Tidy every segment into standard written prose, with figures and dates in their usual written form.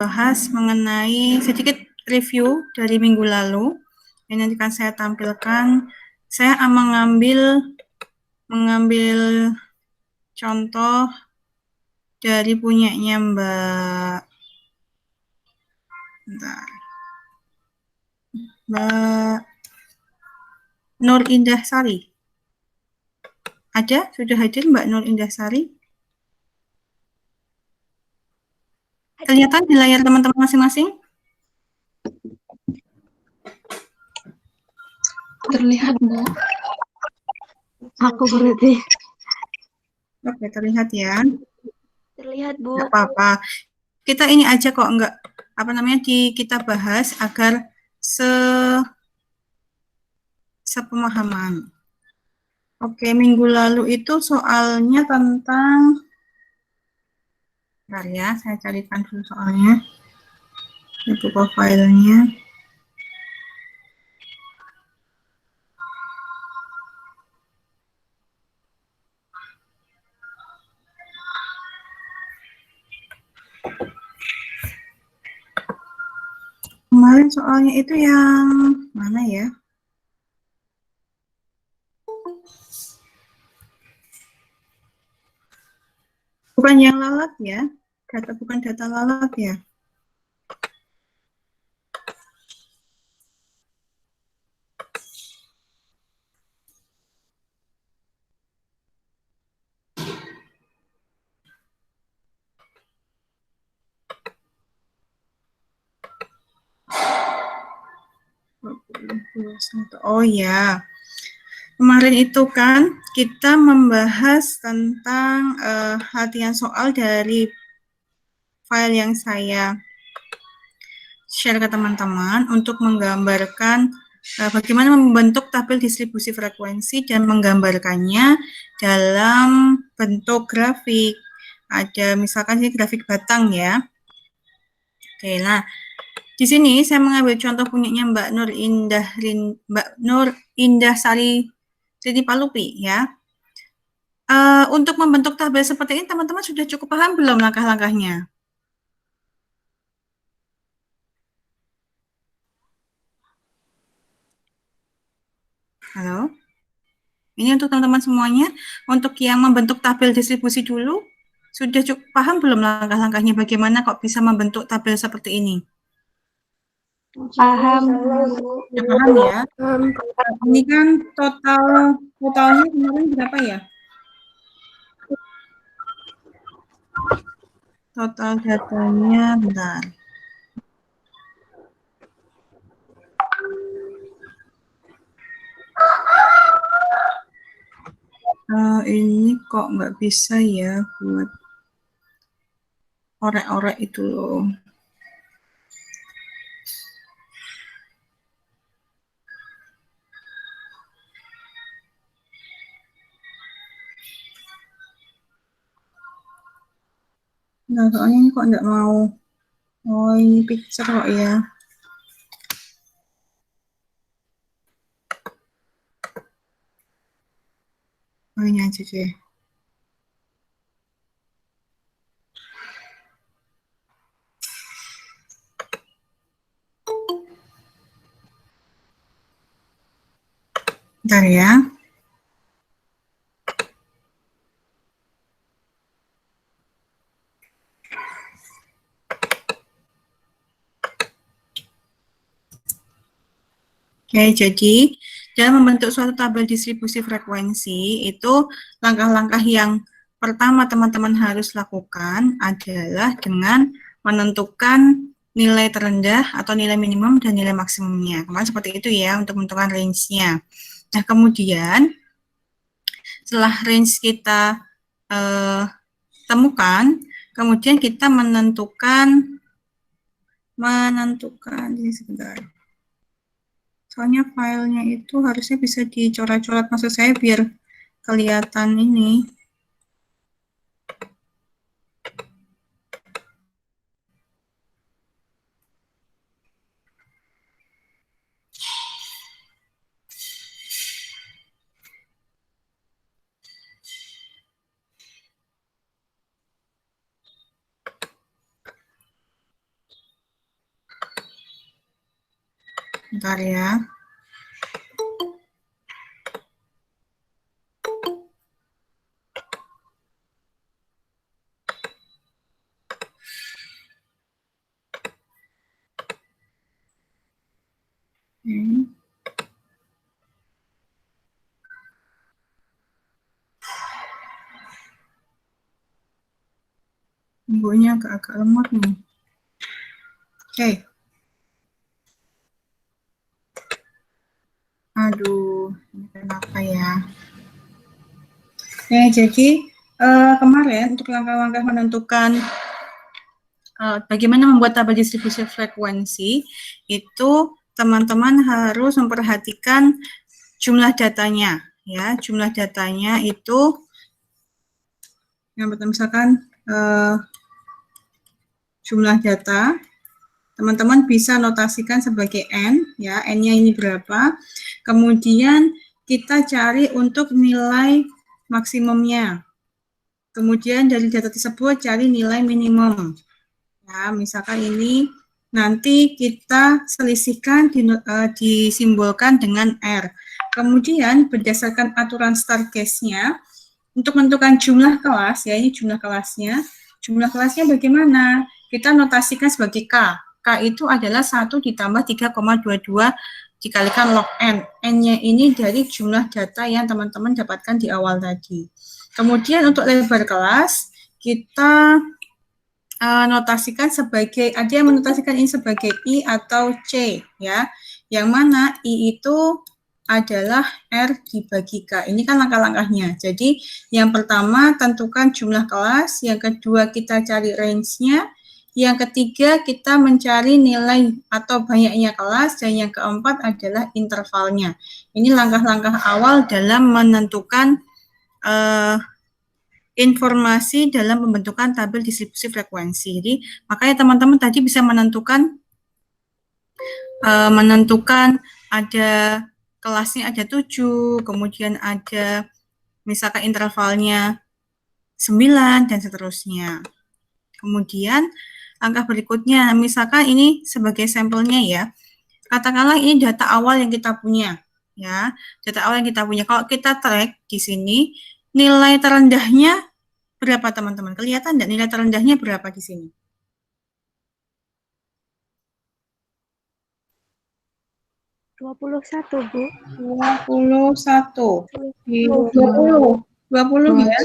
bahas mengenai sedikit review dari minggu lalu. Ini nanti akan saya tampilkan. Saya mengambil contoh dari punyanya Mbak Nur Indah Sari. Ada? Sudah hadir Mbak Nur Indah Sari? Kelihatan di layar teman-teman masing-masing? Terlihat, Bu. Aku berarti. Oke, terlihat ya. Terlihat, Bu. Nggak apa-apa. Kita ini aja kok, kita bahas agar sepemahaman. Oke, minggu lalu itu soalnya tentang, bentar ya, saya carikan dulu soalnya. Itu filenya. Kemarin soalnya itu yang mana ya? Bukan yang lalat ya? Bukan data lalat ya? Oh ya, kemarin itu kan kita membahas tentang latihan soal dari file yang saya share ke teman-teman untuk menggambarkan bagaimana membentuk tabel distribusi frekuensi dan menggambarkannya dalam bentuk grafik. Ada misalkan ini grafik batang ya. Oke, nah di sini saya mengambil contoh punyanya Mbak Nur Indah Sari Siti Palupi ya. Untuk membentuk tabel seperti ini teman-teman sudah cukup paham belum langkah-langkahnya? Halo? Ini untuk teman-teman semuanya, untuk yang membentuk tabel distribusi dulu, sudah cukup paham belum langkah-langkahnya bagaimana kok bisa membentuk tabel seperti ini? Paham. Ya, paham ya? Ini kan totalnya kemarin berapa ya? Total datanya, bentar. Ini kok nggak bisa ya buat orek-orek itu loh. Nah, soalnya ini kok nggak mau. Oh, ini picture kok ya. Oh, ini aja deh. Bentar ya. Oke, jadi dalam membentuk suatu tabel distribusi frekuensi itu langkah-langkah yang pertama teman-teman harus lakukan adalah dengan menentukan nilai terendah atau nilai minimum dan nilai maksimumnya. Kemarin seperti itu ya untuk menentukan range-nya. Nah, kemudian setelah range kita temukan, kemudian kita menentukan ini sebentar. Soalnya filenya itu harusnya bisa dicoret-coret, maksud saya biar kelihatan ini. Bentar ya. Ibunya agak-agak lemot nih. Oke. Aduh, ini kenapa ya? Jadi kemarin untuk langkah-langkah menentukan bagaimana membuat tabel distribusi frekuensi, itu teman-teman harus memperhatikan jumlah datanya. Ya, jumlah datanya itu yang pertama misalkan jumlah data, teman-teman bisa notasikan sebagai N, ya, N-nya ini berapa. Kemudian kita cari untuk nilai maksimumnya. Kemudian dari data tersebut cari nilai minimum. Ya, misalkan ini nanti kita selisihkan disimbolkan dengan R. Kemudian berdasarkan aturan Starcase-nya, untuk menentukan jumlah kelas, ya ini jumlah kelasnya. Jumlah kelasnya bagaimana? Kita notasikan sebagai K. K itu adalah 1 ditambah 3,22 dikalikan log N. N-nya ini dari jumlah data yang teman-teman dapatkan di awal tadi. Kemudian untuk lebar kelas, kita notasikan sebagai, ada yang menotasikan ini sebagai I atau C, ya. Yang mana I itu adalah R dibagi K. Ini kan langkah-langkahnya. Jadi, yang pertama tentukan jumlah kelas, yang kedua kita cari range-nya, yang ketiga kita mencari nilai atau banyaknya kelas, dan yang keempat adalah intervalnya. Ini langkah-langkah awal dalam menentukan informasi dalam pembentukan tabel distribusi frekuensi. Jadi, makanya teman-teman tadi bisa menentukan ada kelasnya ada 7, kemudian ada misalkan intervalnya 9 dan seterusnya. Kemudian langkah berikutnya, misalkan ini sebagai sampelnya ya. Katakanlah ini data awal yang kita punya, ya. Data awal yang kita punya. Kalau kita track di sini, nilai terendahnya berapa teman-teman? Kelihatan nggak nilai terendahnya berapa di sini? 21, Bu. 21. 20 ya?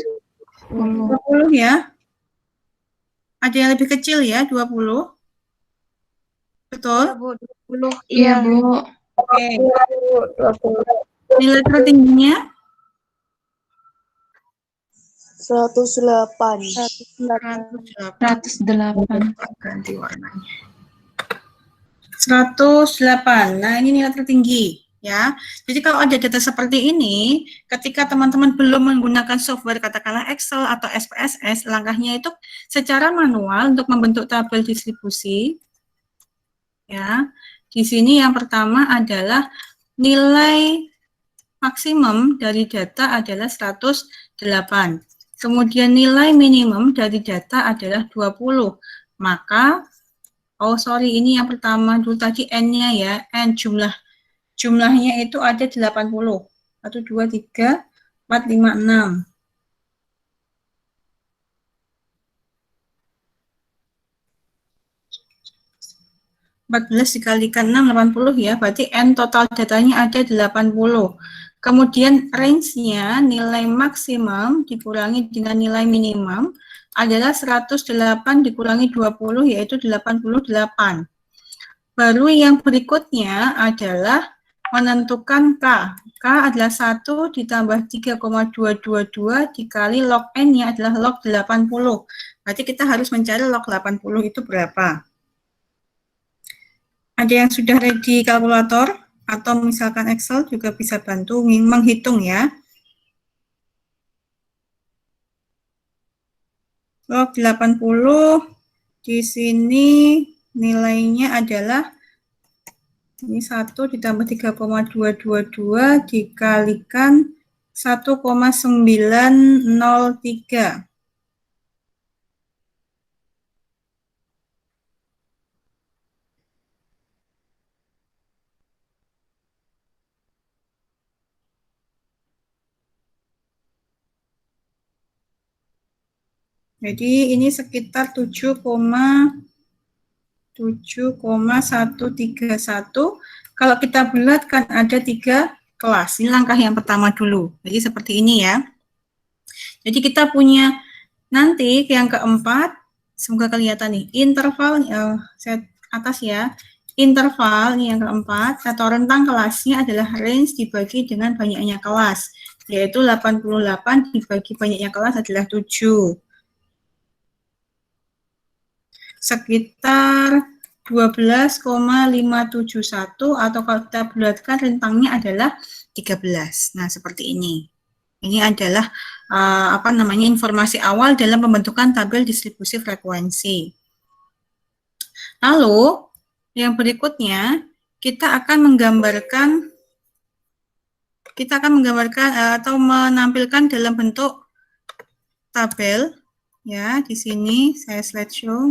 20 ya? Ada yang lebih kecil ya, 20? Betul? Iya, Bu. 20. Iya, Bu. Oke. Nilai tertingginya? 108. 108. Ganti warnanya. 108. Nah, ini nilai tertinggi, ya. Jadi kalau ada data seperti ini, ketika teman-teman belum menggunakan software katakanlah Excel atau SPSS, langkahnya itu secara manual untuk membentuk tabel distribusi. Ya. Di sini yang pertama adalah nilai maksimum dari data adalah 108. Kemudian nilai minimum dari data adalah 20. Maka, ini yang pertama dulu tadi N-nya ya, N jumlahnya itu ada 80. 1, 2, 3, 4, 5, 6. 14 dikalikan 6, 80 ya, berarti N total datanya ada 80. Kemudian range-nya nilai maksimum dikurangi dengan nilai minimum adalah 108 dikurangi 20, yaitu 88. Baru yang berikutnya adalah menentukan K. K adalah 1 ditambah 3,222 dikali log N-nya adalah log 80. Berarti kita harus mencari log 80 itu berapa. Ada yang sudah ready kalkulator atau misalkan Excel juga bisa bantu menghitung ya. Log 80 di sini nilainya adalah ini 1 ditambah 3,222 dikalikan 1,903. Jadi ini sekitar 7,131. Kalau kita bulatkan ada 3 kelas. Ini langkah yang pertama dulu. Jadi seperti ini ya. Jadi kita punya nanti yang keempat, semoga kelihatan nih, interval atas ya. Interval yang keempat atau rentang kelasnya adalah range dibagi dengan banyaknya kelas, yaitu 88 dibagi banyaknya kelas adalah 7. Sekitar 12,571 atau kalau kita bulatkan rentangnya adalah 13. Nah, seperti ini. Ini adalah informasi awal dalam pembentukan tabel distribusi frekuensi. Lalu, yang berikutnya kita akan menggambarkan atau menampilkan dalam bentuk tabel ya. Di sini saya slideshow.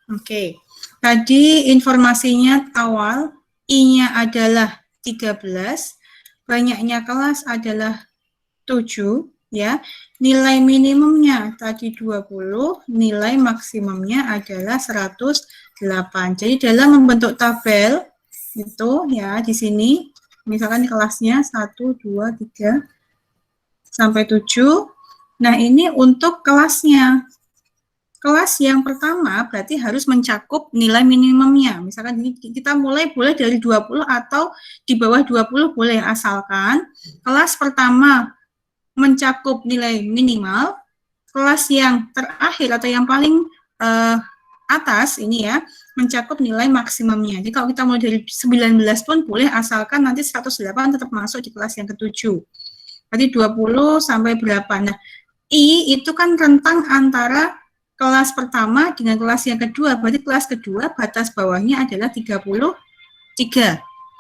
Oke. Tadi informasinya awal, I-nya adalah 13, banyaknya kelas adalah 7 ya. Nilai minimumnya tadi 20, nilai maksimumnya adalah 108. Jadi dalam membentuk tabel itu ya di sini misalkan kelasnya 1 2 3 sampai 7. Nah, ini untuk kelasnya. Kelas yang pertama berarti harus mencakup nilai minimumnya. Misalkan kita mulai boleh dari 20 atau di bawah 20 boleh, asalkan kelas pertama mencakup nilai minimal, kelas yang terakhir atau yang paling atas ini ya, mencakup nilai maksimumnya. Jadi kalau kita mulai dari 19 pun boleh, asalkan nanti 108 tetap masuk di kelas yang ke-7. Berarti 20 sampai berapa? Nah, I itu kan rentang antara kelas pertama dengan kelas yang kedua. Berarti kelas kedua batas bawahnya adalah 33.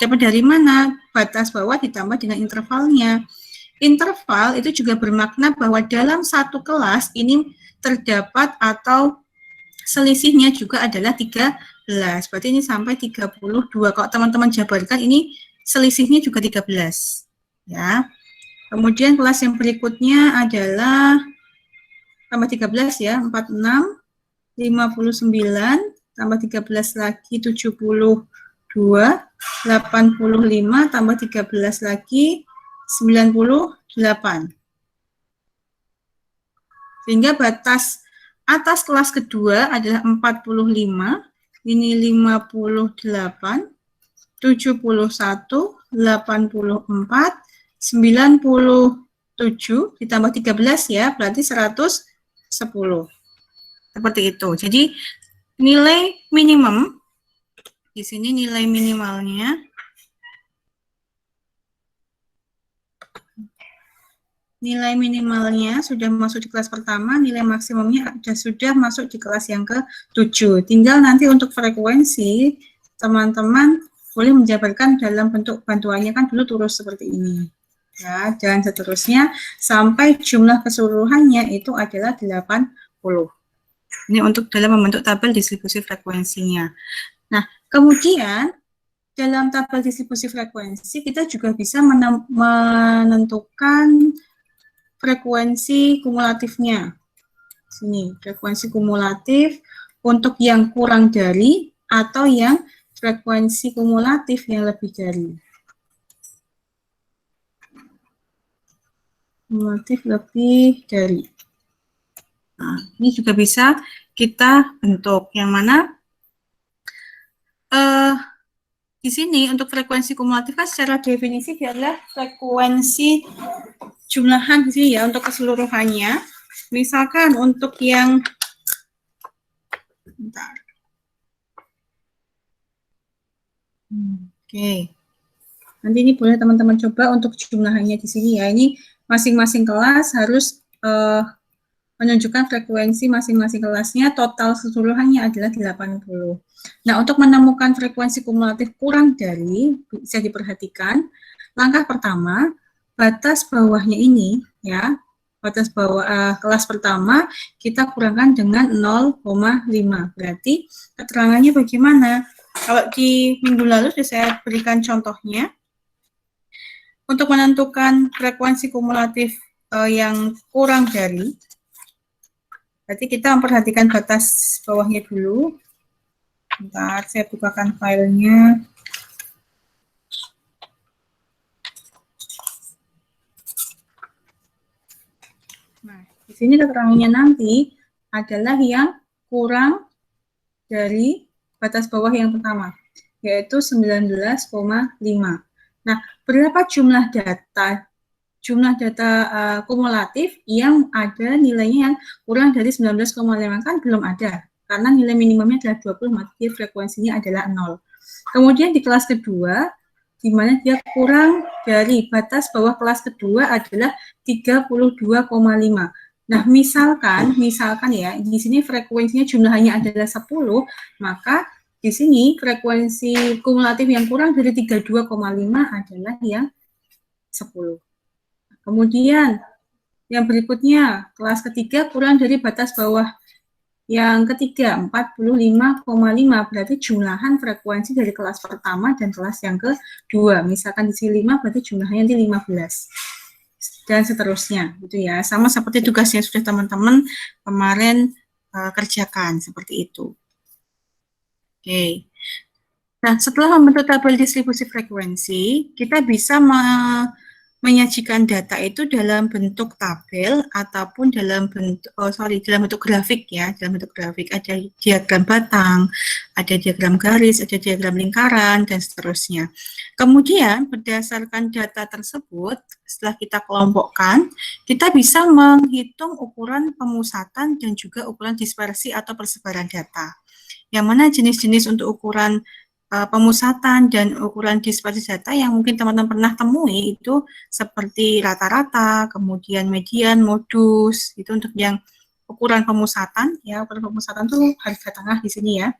Dapat dari mana? Batas bawah ditambah dengan intervalnya. Interval itu juga bermakna bahwa dalam satu kelas ini terdapat atau selisihnya juga adalah 13. Berarti ini sampai 32. Kalau teman-teman jabarkan ini selisihnya juga 13. Ya. Kemudian kelas yang berikutnya adalah tambah 13 ya, 46, 59, tambah 13 lagi 72, 85, tambah 13 lagi 98. Sehingga batas atas kelas kedua adalah 45, ini 58, 71, 84, 97, ditambah 13 ya, berarti 110. Seperti itu. Jadi nilai minimum, di sini nilai minimalnya, sudah masuk di kelas pertama, nilai maksimumnya sudah masuk di kelas yang ke-7. Tinggal nanti untuk frekuensi, teman-teman boleh menjabarkan dalam bentuk bantuannya kan dulu terus seperti ini. Ya, dan seterusnya sampai jumlah keseluruhannya itu adalah 80. Ini untuk dalam membentuk tabel distribusi frekuensinya. Nah, kemudian dalam tabel distribusi frekuensi kita juga bisa menentukan frekuensi kumulatifnya. Sini, frekuensi kumulatif untuk yang kurang dari atau yang frekuensi kumulatif yang lebih dari. Kumulatif lebih dari. Nah, ini juga bisa kita bentuk. Yang mana di sini untuk frekuensi kumulatif kan secara definisi dia adalah frekuensi jumlahan di sini ya untuk keseluruhannya. Misalkan untuk yang Oke. Nanti ini boleh teman-teman coba untuk jumlahannya di sini ya. Ini masing-masing kelas harus menunjukkan frekuensi masing-masing kelasnya, total keseluruhannya adalah 80. Nah, untuk menemukan frekuensi kumulatif kurang dari, bisa diperhatikan, langkah pertama, batas bawahnya ini, ya, batas bawah kelas pertama, kita kurangkan dengan 0,5. Berarti, keterangannya bagaimana? Kalau di minggu lalu sudah saya berikan contohnya, untuk menentukan frekuensi kumulatif yang kurang dari, Berarti kita memperhatikan batas bawahnya dulu. Bentar, saya bukakan filenya. Nah, di sini keterangannya nanti adalah yang kurang dari batas bawah yang pertama, yaitu 19,5. Nah, berapa jumlah data kumulatif yang ada nilainya yang kurang dari 19,5? Kan belum ada, karena nilai minimumnya adalah 20, maka frekuensinya adalah 0. Kemudian di kelas kedua, di mana dia kurang dari batas bawah kelas kedua adalah 32,5. Nah, misalkan ya, di sini frekuensinya jumlahnya adalah 10, maka di sini frekuensi kumulatif yang kurang dari 32,5 adalah yang 10. Kemudian yang berikutnya, kelas ketiga kurang dari batas bawah yang ketiga, 45,5, berarti jumlahan frekuensi dari kelas pertama dan kelas yang kedua. Misalkan di sini 5, berarti jumlahnya di 15. Dan seterusnya, gitu ya. Sama seperti tugas yang sudah teman-teman kemarin kerjakan, seperti itu. Oke. Nah, setelah membentuk tabel distribusi frekuensi, kita bisa menyajikan data itu dalam bentuk tabel ataupun dalam bentuk grafik ya. Dalam bentuk grafik ada diagram batang, ada diagram garis, ada diagram lingkaran, dan seterusnya. Kemudian berdasarkan data tersebut, setelah kita kelompokkan, kita bisa menghitung ukuran pemusatan dan juga ukuran dispersi atau persebaran data. Yang mana jenis-jenis untuk ukuran pemusatan dan ukuran dispersi data yang mungkin teman-teman pernah temui itu seperti rata-rata, kemudian median, modus, itu untuk yang ukuran pemusatan ya. Ukuran pemusatan itu harga tengah di sini ya.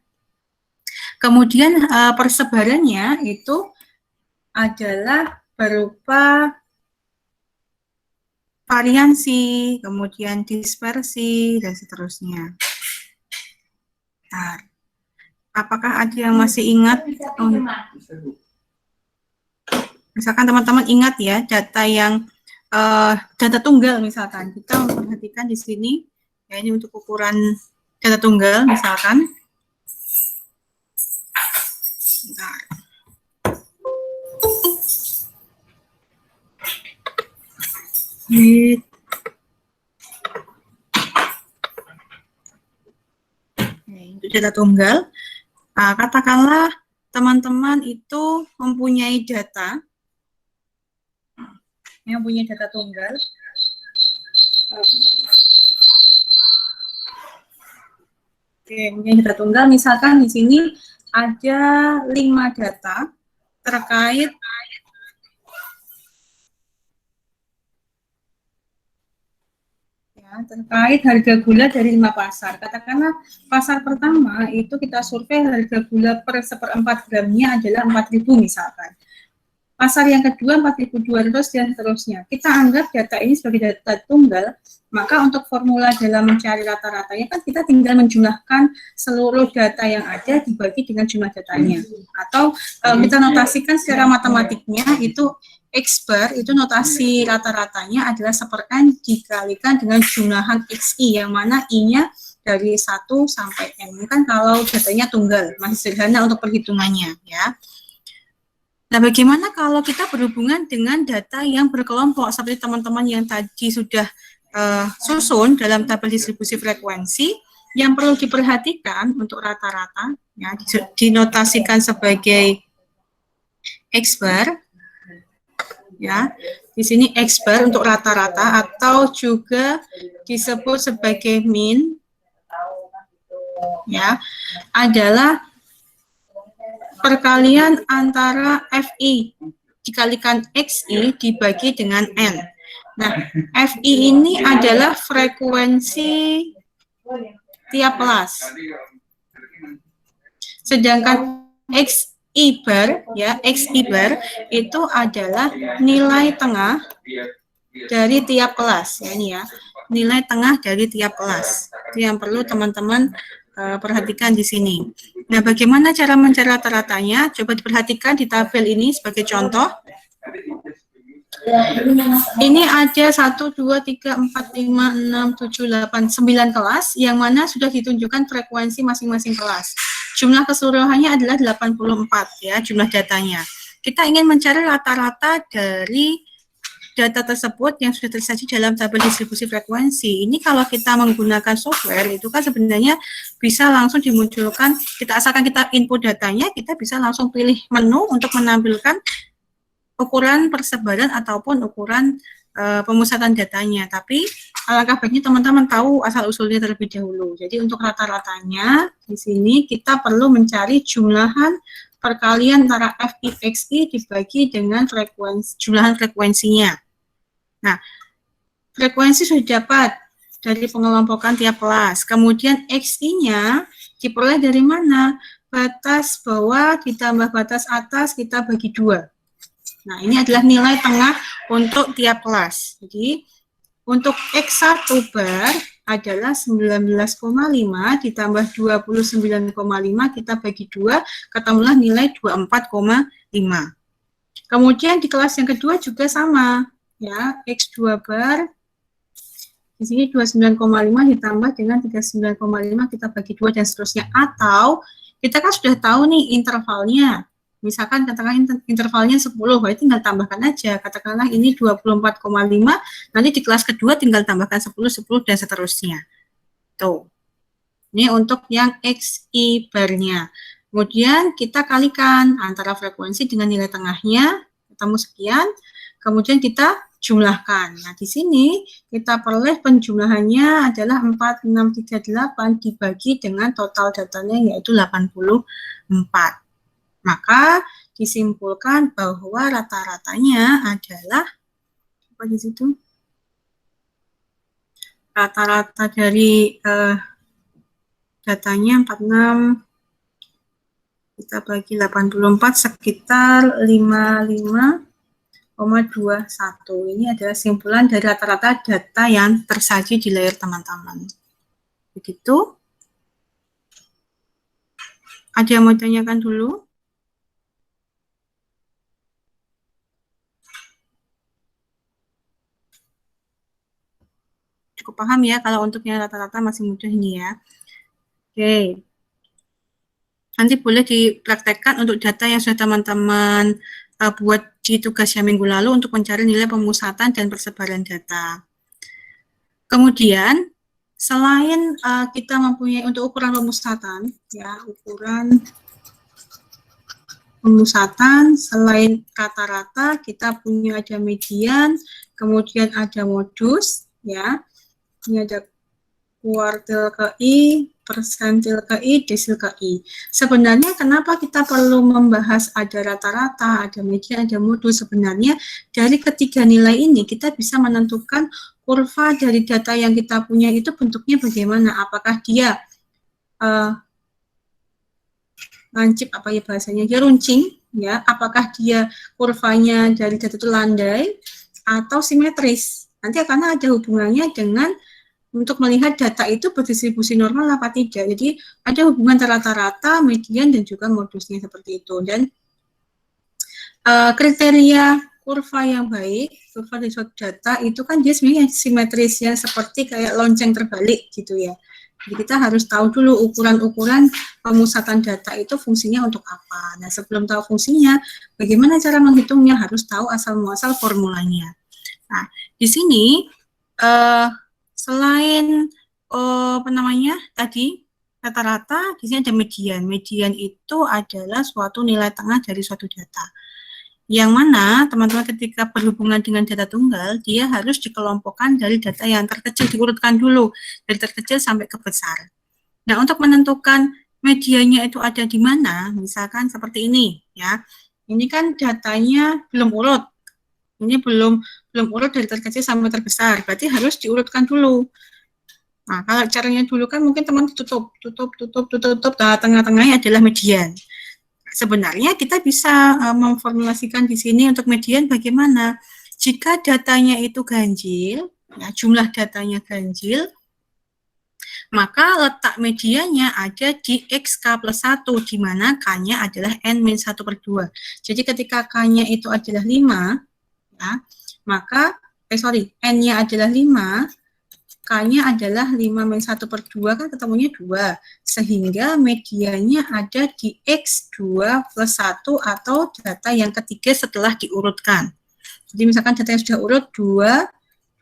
Kemudian persebarannya itu adalah berupa variansi, kemudian dispersi, dan seterusnya. Bentar. Apakah ada yang masih ingat? Oh, misalkan teman-teman ingat ya, data yang data tunggal misalkan. Kita memperhatikan di sini, ya ini untuk ukuran data tunggal misalkan. Bentar. Untuk data tunggal. Katakanlah teman-teman itu mempunyai data, yang punya data tunggal. Oke, punya data tunggal. Misalkan di sini ada 5 data terkait terkait harga gula dari 5 pasar. Katakanlah pasar pertama itu kita survei harga gula per 1/4 gramnya adalah 4.000 misalkan. Pasar yang kedua 4.200 dan seterusnya. Kita anggap data ini sebagai data tunggal, maka untuk formula dalam mencari rata-ratanya kan kita tinggal menjumlahkan seluruh data yang ada dibagi dengan jumlah datanya. Atau kita notasikan secara matematiknya itu X bar itu notasi rata-ratanya adalah 1/n dikalikan dengan jumlahan XI, yang mana I-nya dari 1 sampai N. Ini kan kalau datanya tunggal, masih sederhana untuk perhitungannya ya. Nah, bagaimana kalau kita berhubungan dengan data yang berkelompok, seperti teman-teman yang tadi sudah susun dalam tabel distribusi frekuensi, yang perlu diperhatikan untuk rata-rata, ya, dinotasikan sebagai X bar, ya, di sini X bar untuk rata-rata atau juga disebut sebagai min, ya, adalah perkalian antara FI dikalikan XI dibagi dengan N. Nah, FI ini adalah frekuensi tiap kelas. Sedangkan XI bar, ya, XI bar itu adalah nilai tengah dari tiap kelas, ya, ini ya, nilai tengah dari tiap kelas. Itu yang perlu teman-teman perhatikan di sini. Nah, bagaimana cara mencari rata-ratanya? Coba diperhatikan di tabel ini sebagai contoh. Ini ada 1, 2, 3, 4, 5, 6, 7, 8, 9 kelas, yang mana sudah ditunjukkan frekuensi masing-masing kelas. Jumlah keseluruhannya adalah 84 ya, jumlah datanya. Kita ingin mencari rata-rata dari data tersebut yang sudah tersaji dalam tabel distribusi frekuensi. Ini kalau kita menggunakan software, itu kan sebenarnya bisa langsung dimunculkan, asalkan kita input datanya, kita bisa langsung pilih menu untuk menampilkan ukuran persebaran ataupun ukuran pemusatan datanya. Tapi alangkah baiknya teman-teman tahu asal-usulnya terlebih dahulu. Jadi untuk rata-ratanya, di sini kita perlu mencari jumlahan perkalian antara FI/XI dibagi dengan jumlahan frekuensinya. Nah, frekuensi sudah dapat dari pengelompokan tiap kelas. Kemudian XI-nya diperoleh dari mana? Batas bawah ditambah batas atas kita bagi 2. Nah, ini adalah nilai tengah untuk tiap kelas. Jadi, untuk X1 bar adalah 19,5 ditambah 29,5 kita bagi 2, ketemulah nilai 24,5. Kemudian di kelas yang kedua juga sama. Ya, X2 bar di sini 29,5 ditambah dengan 39,5 kita bagi 2 dan seterusnya. Atau kita kan sudah tahu nih intervalnya. Misalkan katakan intervalnya 10, berarti tinggal tambahkan aja. Katakanlah ini 24,5, nanti di kelas kedua tinggal tambahkan 10, 10 dan seterusnya. Tuh. Ini untuk yang XI barnya. Kemudian kita kalikan antara frekuensi dengan nilai tengahnya, ketemu sekian. Kemudian kita jumlahkan. Nah, di sini kita peroleh penjumlahannya adalah 4638 dibagi dengan total datanya yaitu 84. Maka disimpulkan bahwa rata-ratanya adalah apa di situ? Rata-rata dari datanya 46 kita bagi 84 sekitar 55,21. Ini adalah simpulan dari rata-rata data yang tersaji di layar teman-teman. Begitu. Ada yang mau tanyakan dulu? Cukup paham ya kalau untuk yang rata-rata masih mudah ini ya. Oke. Nanti boleh dipraktekkan untuk data yang sudah teman-teman buat di tugas yang minggu lalu untuk mencari nilai pemusatan dan persebaran data. Kemudian, selain kita mempunyai untuk ukuran pemusatan, ya ukuran pemusatan, selain rata-rata, kita punya ada median, kemudian ada modus, ya. Ini ada kuartil KI, persentil KI, desil KI. Sebenarnya kenapa kita perlu membahas ada rata-rata, ada median, ada modus? Sebenarnya dari ketiga nilai ini kita bisa menentukan kurva dari data yang kita punya itu bentuknya bagaimana. Apakah dia lancip apa ya bahasanya, dia runcing, ya? Apakah dia kurvanya dari data itu landai atau simetris? Nanti akan ada hubungannya dengan untuk melihat data itu berdistribusi normal apa tidak. Jadi ada hubungan rata-rata, median, dan juga modusnya seperti itu. Dan kriteria kurva yang baik, kurva dari suatu data itu kan dia sebenarnya simetris ya, seperti kayak lonceng terbalik gitu ya. Jadi kita harus tahu dulu ukuran-ukuran pemusatan data itu fungsinya untuk apa. Nah, sebelum tahu fungsinya, bagaimana cara menghitungnya, harus tahu asal-muasal formulanya. Nah, di sini selain apa namanya tadi rata-rata, di sini ada median. Median itu adalah suatu nilai tengah dari suatu data. Yang mana teman-teman ketika berhubungan dengan data tunggal, dia harus dikelompokkan dari data yang terkecil, diurutkan dulu dari terkecil sampai ke besar. Nah, untuk menentukan mediannya itu ada di mana, misalkan seperti ini, ya. Ini kan datanya belum urut. Ini belum urut dari terkecil sampai terbesar, berarti harus diurutkan dulu. Nah, kalau caranya dulu kan mungkin teman tutup, nah, tengah-tengahnya adalah median. Sebenarnya kita bisa memformulasikan di sini untuk median bagaimana. Jika datanya itu ganjil, ya, jumlah datanya ganjil, maka letak medianya ada di XK plus 1, di mana K-nya adalah N-1/2. Jadi ketika K-nya itu adalah 5, ya, maka, N-nya adalah 5, K-nya adalah 5 min 1 per 2, kan ketemunya 2. Sehingga medianya ada di X2 plus 1 atau data yang ketiga setelah diurutkan. Jadi misalkan data yang sudah urut 2,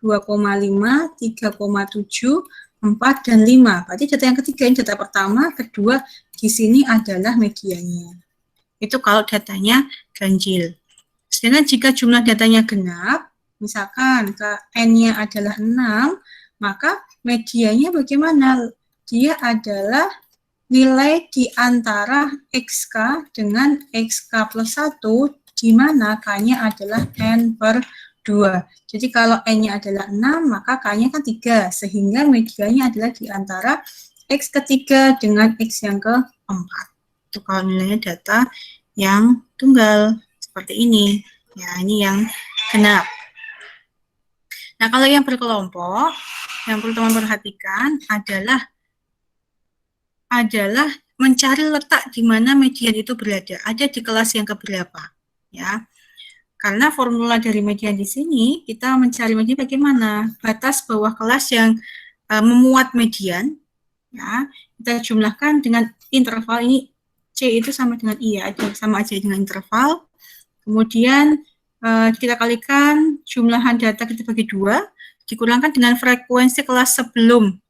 2,5, 3,7, 4, dan 5. Berarti data yang ketiga ini data pertama, kedua, di sini adalah medianya. Itu kalau datanya ganjil. Sedangkan jika jumlah datanya genap, misalkan N-nya adalah 6, maka medianya bagaimana? Dia adalah nilai di antara XK dengan XK plus 1, di mana K-nya adalah N per 2. Jadi kalau N-nya adalah 6, maka K-nya kan 3, sehingga medianya adalah di antara X ketiga dengan X yang keempat. Itu kalau nilainya data yang tunggal, seperti ini. Ya, ini yang genap. Nah, kalau yang berkelompok, yang perlu teman perhatikan adalah mencari letak di mana median itu berada. Ada di kelas yang keberapa, ya. Karena formula dari median di sini, kita mencari median bagaimana? Batas bawah kelas yang memuat median, ya, kita jumlahkan dengan interval ini, C itu sama dengan I, ya, sama aja dengan interval. Kemudian kita kalikan jumlahan data kita bagi 2, dikurangkan dengan frekuensi kelas sebelum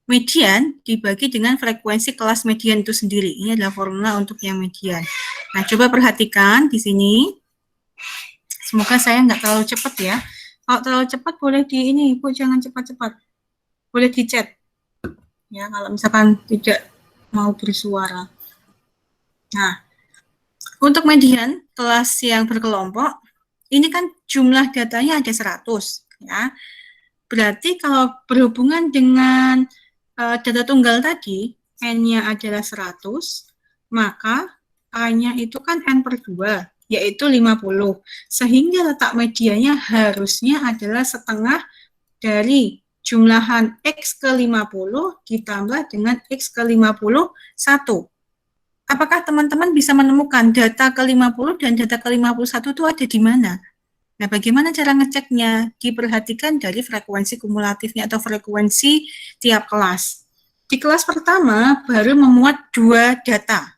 median dibagi dengan frekuensi kelas median itu sendiri. Ini adalah formula untuk yang median. Nah, coba perhatikan di sini. Semoga saya nggak terlalu cepat ya. Kalau terlalu cepat boleh di ini, Ibu jangan cepat-cepat. Boleh di chat. Ya, kalau misalkan tidak mau bersuara. Nah, untuk median kelas yang berkelompok, ini kan jumlah datanya ada 100, ya. Berarti kalau berhubungan dengan data tunggal tadi, N-nya adalah 100, maka A-nya itu kan N per 2, yaitu 50. Sehingga letak medianya harusnya adalah setengah dari jumlahan X ke 50 ditambah dengan X ke 51. Apakah teman-teman bisa menemukan data ke-50 dan data ke-51 itu ada di mana? Nah, bagaimana cara ngeceknya? Diperhatikan dari frekuensi kumulatifnya atau frekuensi tiap kelas. Di kelas pertama baru memuat 2 data.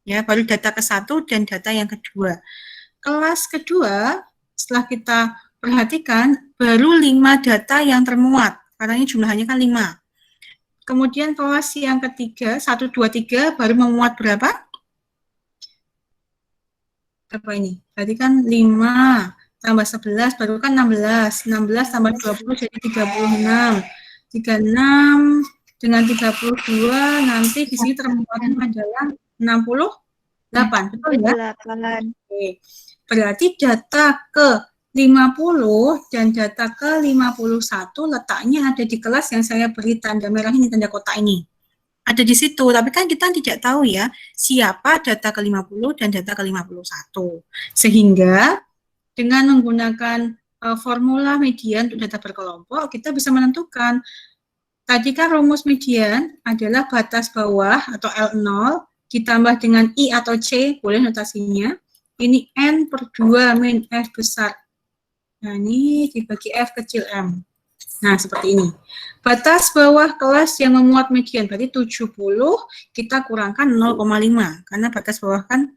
Ya, baru data ke-1 dan data yang kedua. Kelas kedua, setelah kita perhatikan, baru 5 data yang termuat. Karena ini jumlahnya kan 5. Kemudian kelas yang ketiga, 1, 2, 3, baru memuat berapa? Apa ini? Berarti kan 5 tambah 11, baru kan 16. 16 tambah 20 jadi 36. 36 dengan 32, nanti di sini termuatnya adalah 68. Betul ya? 8. Oke. Berarti data ke 50 dan data ke 51 letaknya ada di kelas yang saya beri tanda merah ini, tanda kotak ini. Ada di situ, tapi kan kita tidak tahu ya siapa data ke 50 dan data ke 51. Sehingga dengan menggunakan formula median untuk data berkelompok, kita bisa menentukan tadi kan rumus median adalah batas bawah atau L0 ditambah dengan I atau C, boleh notasinya. Ini N per 2 min F besar. Nah, ini dibagi F kecil M. Nah, seperti ini. Batas bawah kelas yang memuat median, berarti 70, kita kurangkan 0,5. Karena batas bawah kan,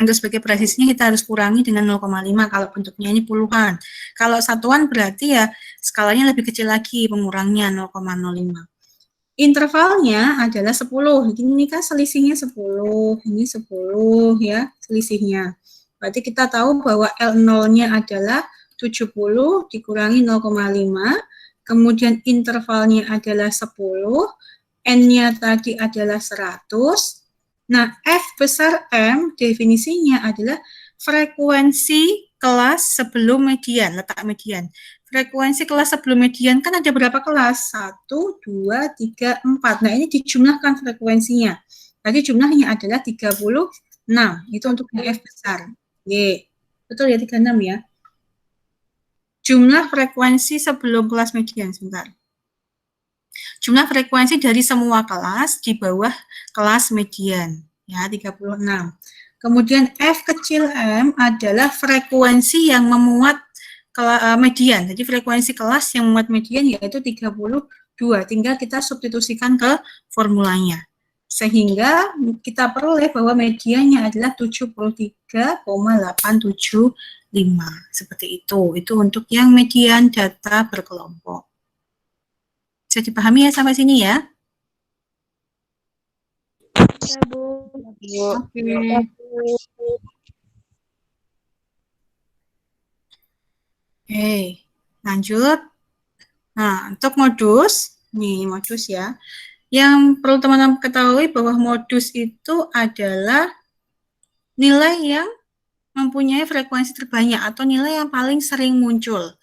untuk sebagai presisinya kita harus kurangi dengan 0,5 kalau bentuknya ini puluhan. Kalau satuan berarti ya skalanya lebih kecil lagi, pengurangnya 0,05. Intervalnya adalah 10. Ini kan selisihnya 10, ini 10 ya, selisihnya. Berarti kita tahu bahwa L0-nya adalah 70 dikurangi 0,5, kemudian intervalnya adalah 10, N-nya tadi adalah 100. Nah, F besar M definisinya adalah frekuensi kelas sebelum median, letak median. Frekuensi kelas sebelum median kan ada berapa kelas? 1, 2, 3, 4. Nah, ini dijumlahkan frekuensinya. Tadi jumlahnya adalah 36. Itu untuk F besar. Y. Betul ya, 36 ya. Jumlah frekuensi sebelum kelas median, sebentar. Jumlah frekuensi dari semua kelas di bawah kelas median, ya, 36. Kemudian F kecil M adalah frekuensi yang memuat median. Jadi frekuensi kelas yang memuat median yaitu 32. Tinggal kita substitusikan ke formulanya. Sehingga kita peroleh bahwa mediannya adalah 73,875. Seperti itu. Itu untuk yang median data berkelompok. Bisa dipahami ya sampai sini ya? Ya, Bu. Oke. Oke, lanjut. Nah, untuk modus, nih modus ya. Yang perlu teman-teman ketahui bahwa modus itu adalah nilai yang mempunyai frekuensi terbanyak atau nilai yang paling sering muncul.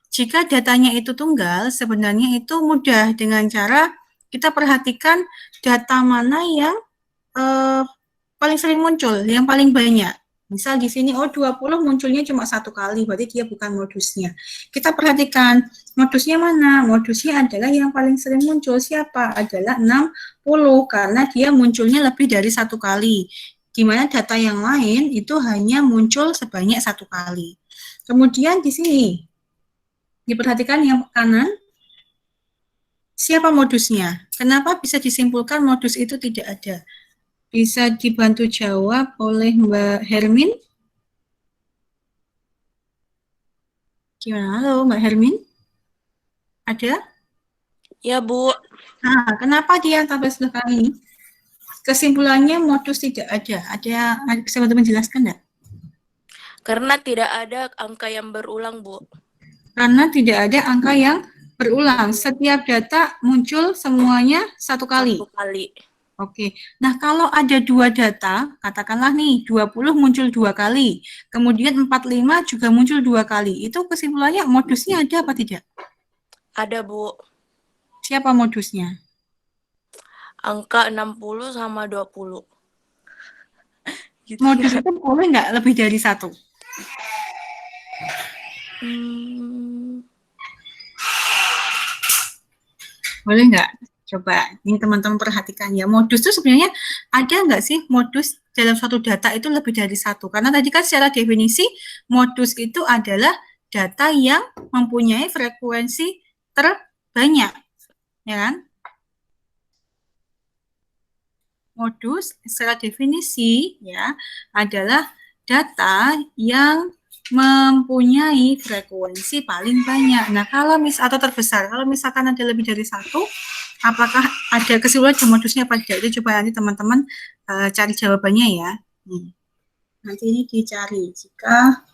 Jika datanya itu tunggal, sebenarnya itu mudah dengan cara kita perhatikan data mana yang paling sering muncul, yang paling banyak. Misal di sini, 20 munculnya cuma 1 kali, berarti dia bukan modusnya. Kita perhatikan, modusnya mana? Modusnya adalah yang paling sering muncul. Siapa? Adalah 60, karena dia munculnya lebih dari 1 kali. Di mana data yang lain itu hanya muncul sebanyak 1 kali. Kemudian di sini, diperhatikan yang kanan, siapa modusnya? Kenapa bisa disimpulkan modus itu tidak ada? Bisa dibantu jawab oleh Mbak Hermin? Gimana? Halo Mbak Hermin? Ada? Ya, Bu. Nah, kenapa dia tabel sebelah kami? Kesimpulannya modus tidak ada. Bisa bantu menjelaskan enggak? Karena tidak ada angka yang berulang, Bu. Karena tidak ada angka yang berulang. Setiap data muncul semuanya 1 kali. 1 kali. Oke, nah kalau ada 2 data, katakanlah nih 20 muncul 2 kali, kemudian 45 juga muncul 2 kali, itu kesimpulannya modusnya ada apa tidak? Ada, Bu. Siapa modusnya? Angka 60 sama 20. Gitu. Modus itu boleh nggak lebih dari 1? Boleh nggak? Coba, ini teman-teman perhatikan ya, modus itu sebenarnya ada nggak sih modus dalam suatu data itu lebih dari 1? Karena tadi kan secara definisi, modus itu adalah data yang mempunyai frekuensi terbanyak, ya kan? Modus secara definisi ya adalah data yang mempunyai frekuensi paling banyak. Nah, kalau atau terbesar, kalau misalkan ada lebih dari 1, apakah ada kesimpulan modusnya apa tidak? Itu coba nanti teman-teman cari jawabannya ya. Nanti ini dicari. Jika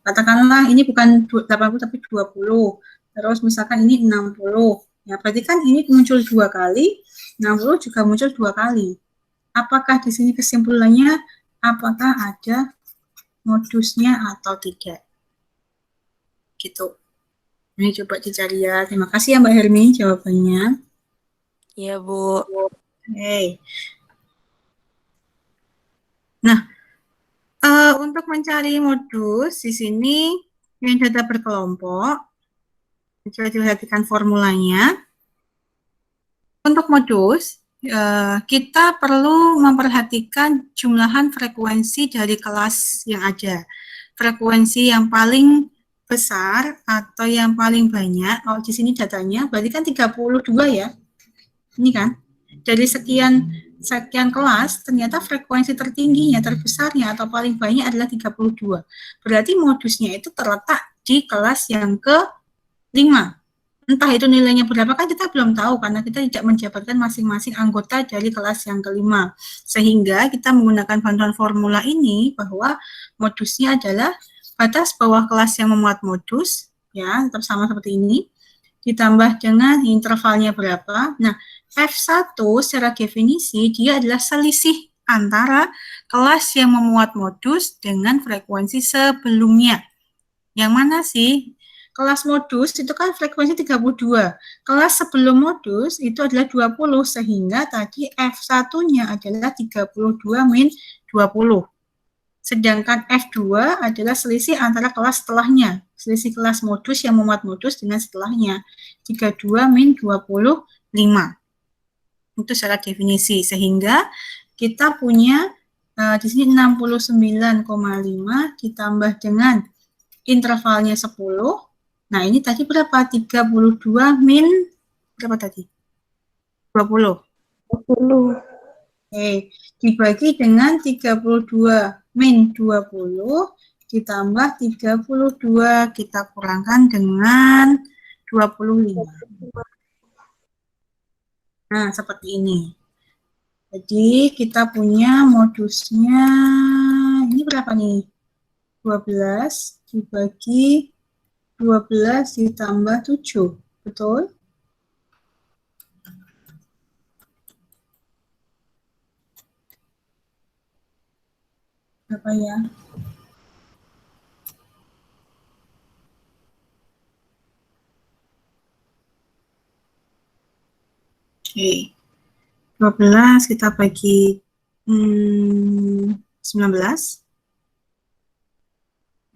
katakanlah ini bukan 80 tapi 20. Terus misalkan ini 60. Ya, berarti kan ini muncul 2 kali, 60 juga muncul 2 kali. Apakah di sini kesimpulannya apakah ada modusnya atau tidak? Gitu. Ini coba dicari ya. Terima kasih ya Mbak Hermi jawabannya. Iya, Bu. Oke. Nah, untuk mencari modus di sini yang data berkelompok, coba diperhatikan formulanya. Untuk modus, kita perlu memperhatikan jumlahan frekuensi dari kelas yang ada. Frekuensi yang paling besar atau yang paling banyak, kalau di sini datanya, berarti kan 32 ya. Ini kan, dari sekian kelas, ternyata frekuensi tertingginya, terbesarnya, atau paling banyak adalah 32. Berarti modusnya itu terletak di kelas yang ke-5. Entah itu nilainya berapa kan kita belum tahu, karena kita tidak menjabarkan masing-masing anggota dari kelas yang ke-5. Sehingga kita menggunakan bantuan formula ini, bahwa modusnya adalah batas bawah kelas yang memuat modus, ya, tetap sama seperti ini, ditambah dengan intervalnya berapa. Nah, F1 secara definisi dia adalah selisih antara kelas yang memuat modus dengan frekuensi sebelumnya. Yang mana sih? Kelas modus itu kan frekuensi 32. Kelas sebelum modus itu adalah 20, sehingga tadi F1-nya adalah 32 min 20. Sedangkan F2 adalah selisih antara kelas setelahnya, selisih kelas modus yang memuat modus dengan setelahnya, 32 min 25. Itu secara definisi, sehingga kita punya di sini 69,5 ditambah dengan intervalnya 10. Nah, ini tadi berapa? 32 min berapa tadi? 20. 20. Oke, dibagi dengan 32 min 20 ditambah 32 kita kurangkan dengan 25. Nah, seperti ini. Jadi kita punya modusnya ini berapa nih? 12 dibagi 12 ditambah 7. Betul? Berapa ya? Oke. 12 kita bagi 19.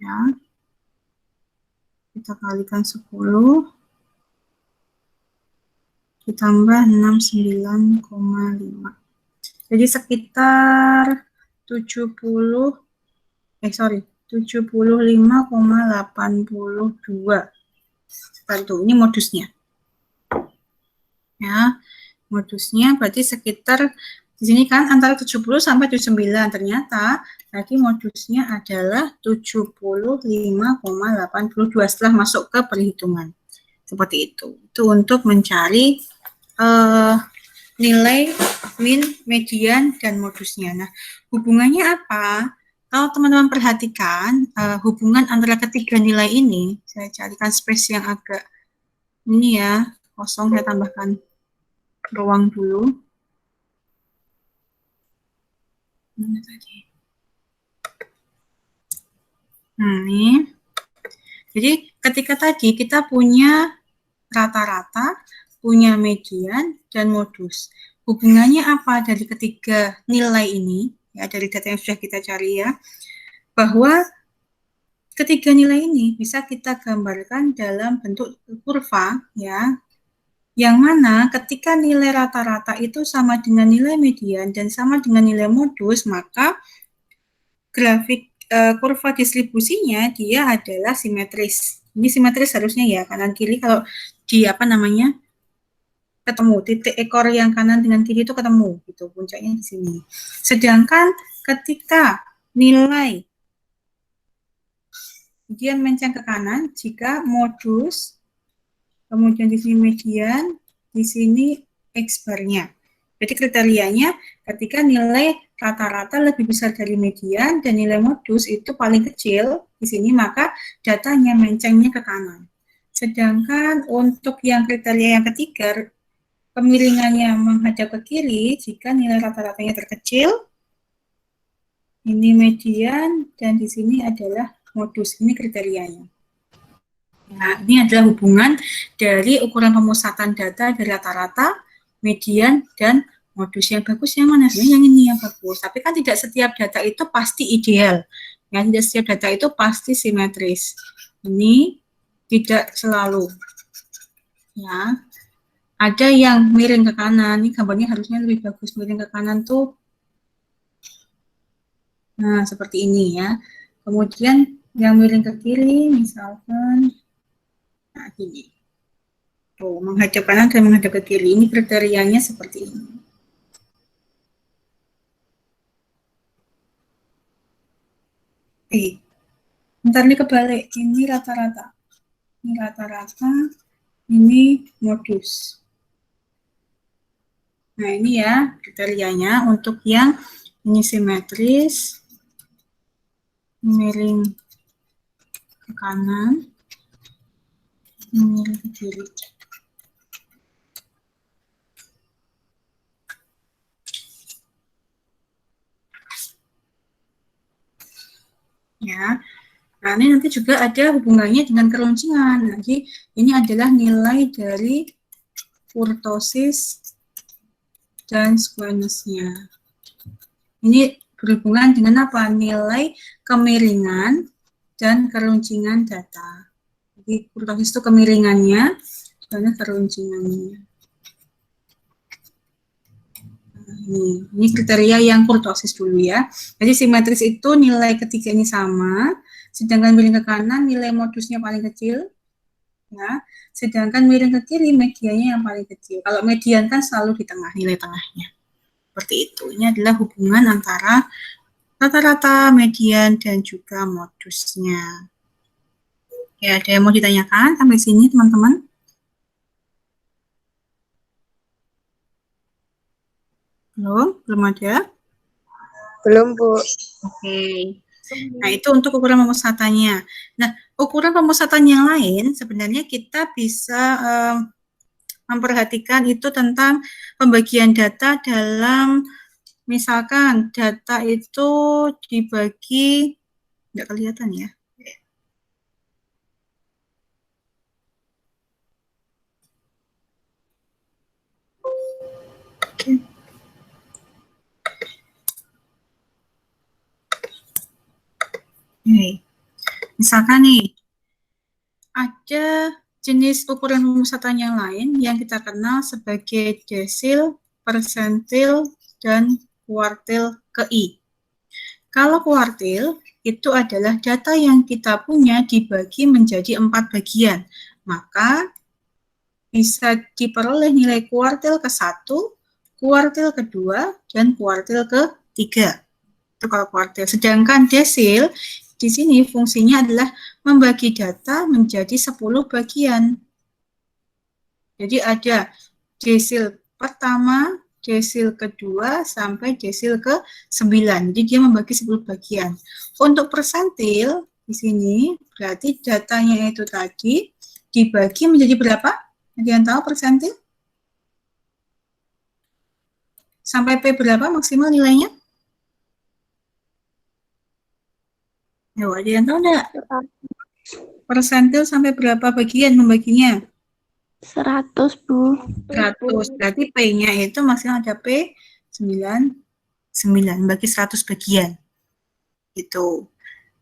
Ya. Kita kalikan 10. Ditambah 69,5. Jadi sekitar 75,82. Itu ini modusnya. Ya, modusnya berarti sekitar di sini kan antara 70 sampai 79. Ternyata tadi modusnya adalah 75,82 setelah masuk ke perhitungan. Seperti itu. Itu untuk mencari nilai min, median, dan modusnya. Nah, hubungannya apa? Kalau teman-teman perhatikan hubungan antara ketiga nilai ini, saya carikan space yang agak ini ya, kosong, saya tambahkan ruang dulu. Mana tadi? Nah, ini. Jadi, ketika tadi kita punya rata-rata, punya median, dan modus. Hubungannya apa dari ketiga nilai ini? Ya, dari data yang sudah kita cari ya, bahwa ketiga nilai ini bisa kita gambarkan dalam bentuk kurva ya, yang mana ketika nilai rata-rata itu sama dengan nilai median dan sama dengan nilai modus, maka grafik kurva distribusinya dia adalah simetris. Ini simetris harusnya ya, kanan kiri kalau di ketemu titik ekor yang kanan dengan kiri itu ketemu gitu, puncaknya di sini. Sedangkan ketika nilai dia mencang ke kanan, jika modus, kemudian di sini median, di sini X-bar-nya. Jadi kriterianya ketika nilai rata-rata lebih besar dari median dan nilai modus itu paling kecil di sini, maka datanya mencangnya ke kanan. Sedangkan untuk yang kriteria yang ketiga, kemiringannya menghadap ke kiri, jika nilai rata-ratanya terkecil, ini median, dan di sini adalah modus, ini kriterianya. Nah, ini adalah hubungan dari ukuran pemusatan data dari rata-rata, median, dan modus. Yang bagus yang mana? Yang ini yang bagus. Tapi kan tidak setiap data itu pasti ideal. Ya, tidak setiap data itu pasti simetris. Ini tidak selalu. Ya, ada yang miring ke kanan. Ini gambarnya harusnya lebih bagus. Miring ke kanan tuh. Nah, seperti ini ya. Kemudian yang miring ke kiri, misalkan, nah gini. Tuh, menghadap kanan dan menghadap ke kiri. Ini kriterianya seperti ini. Bentar ini kebalik. Ini rata-rata. Ini rata-rata. Ini modus. Nah, ini ya kriterianya untuk yang ini simetris, miring ke kanan, miring ke kiri. Ya, nah ini nanti juga ada hubungannya dengan keruncingan. Jadi ini adalah nilai dari kurtosis dan squareness-nya. Ini berhubungan dengan apa? Nilai kemiringan dan keruncingan data. Jadi kurtosis itu kemiringannya, squareness keruncingannya. Nah, ini kriteria yang kurtosis dulu ya. Jadi simetris itu nilai ketiga ini sama, Sedangkan miring ke kanan nilai modusnya paling kecil. Ya, sedangkan miring ke kiri mediannya yang paling kecil. Kalau median kan selalu di tengah, nilai tengahnya. Seperti itu. Ini adalah hubungan antara rata-rata, median, dan juga modusnya. Ya, ada yang mau ditanyakan sampai sini, teman-teman? Belum ada? Belum, Bu. Oke. Nah, itu untuk ukuran pemusatannya. Nah, ukuran pemusatan yang lain sebenarnya kita bisa memperhatikan itu tentang pembagian data dalam, misalkan data itu dibagi, nggak kelihatan ya. Oke. Misalkan nih, ada jenis ukuran pemusatan yang lain yang kita kenal sebagai desil, persentil, dan kuartil ke I. Kalau kuartil, itu adalah data yang kita punya dibagi menjadi 4 bagian. Maka bisa diperoleh nilai kuartil ke-1, kuartil ke-2, dan kuartil ke-3. Itu kalau kuartil. Sedangkan desil, di sini fungsinya adalah membagi data menjadi 10 bagian. Jadi ada desil pertama, desil kedua, sampai desil ke-9. Jadi dia membagi 10 bagian. Untuk persentil, di sini berarti datanya itu tadi dibagi menjadi berapa? Ada yang tahu persentil? Sampai P berapa maksimal nilainya? Ya, ada yang tahu enggak? Persentil sampai berapa bagian membaginya? 100, Bu. 100. Berarti P-nya itu maksimal ada P 9 bagi 100 bagian. Gitu.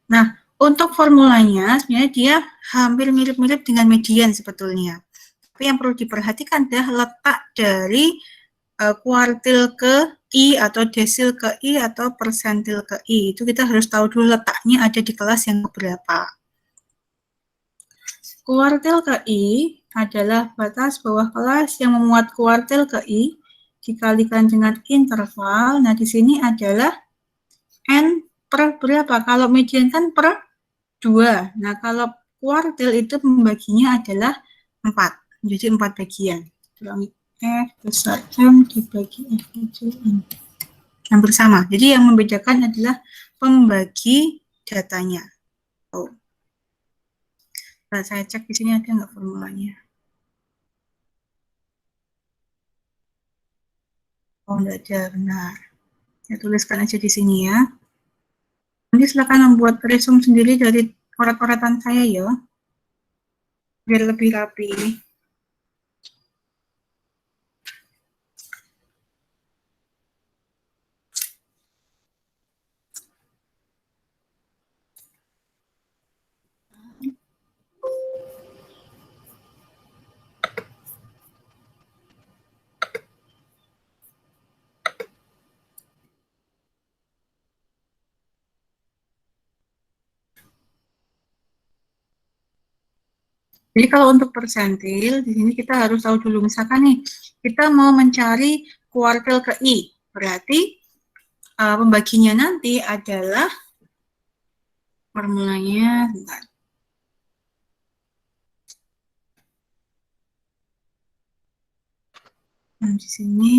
Nah, untuk formulanya sebenarnya dia hampir mirip-mirip dengan median sebetulnya. Tapi yang perlu diperhatikan adalah letak dari kuartil ke I atau desil ke I atau persentil ke I. Itu kita harus tahu dulu letaknya ada di kelas yang berapa. Kuartil ke I adalah batas bawah kelas yang memuat kuartil ke I dikalikan dengan interval. Nah, di sini adalah N per berapa? Kalau median kan per 2. Nah, kalau kuartil itu membaginya adalah 4. Jadi 4 bagian. F besar M dibagi F kecil M. Hampir sama. Jadi yang membedakan adalah pembagi datanya. Oh. Nah, saya cek di sini ada nggak formulanya. Oh, nggak ada, benar. Saya tuliskan aja di sini ya. Nanti silakan membuat resume sendiri dari coret-coretan saya ya. Biar lebih rapi. Jadi kalau untuk persentil, di sini kita harus tahu dulu, misalkan nih, kita mau mencari kuartil ke I, berarti pembaginya nanti adalah formulanya, bentar. Nah, di sini,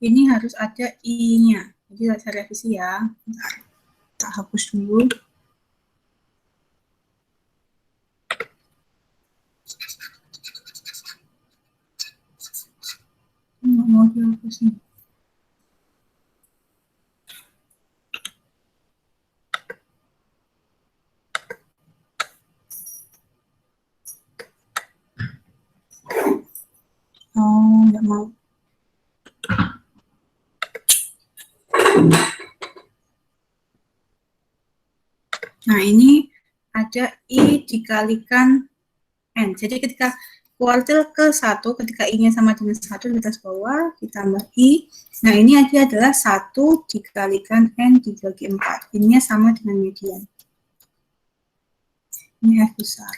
ini harus ada I-nya. Jadi saya revisi ya, bentar. Kita hapus dulu. Nggak mau dihapus nih. Oh, nggak mau. Nah, ini ada I dikalikan N. Jadi ketika kuartil ke 1, ketika I-nya sama dengan 1 di atas bawah, ditambah I. Nah, ini aja adalah 1 dikalikan N dibagi 4. Ini sama dengan median. Ini F besar.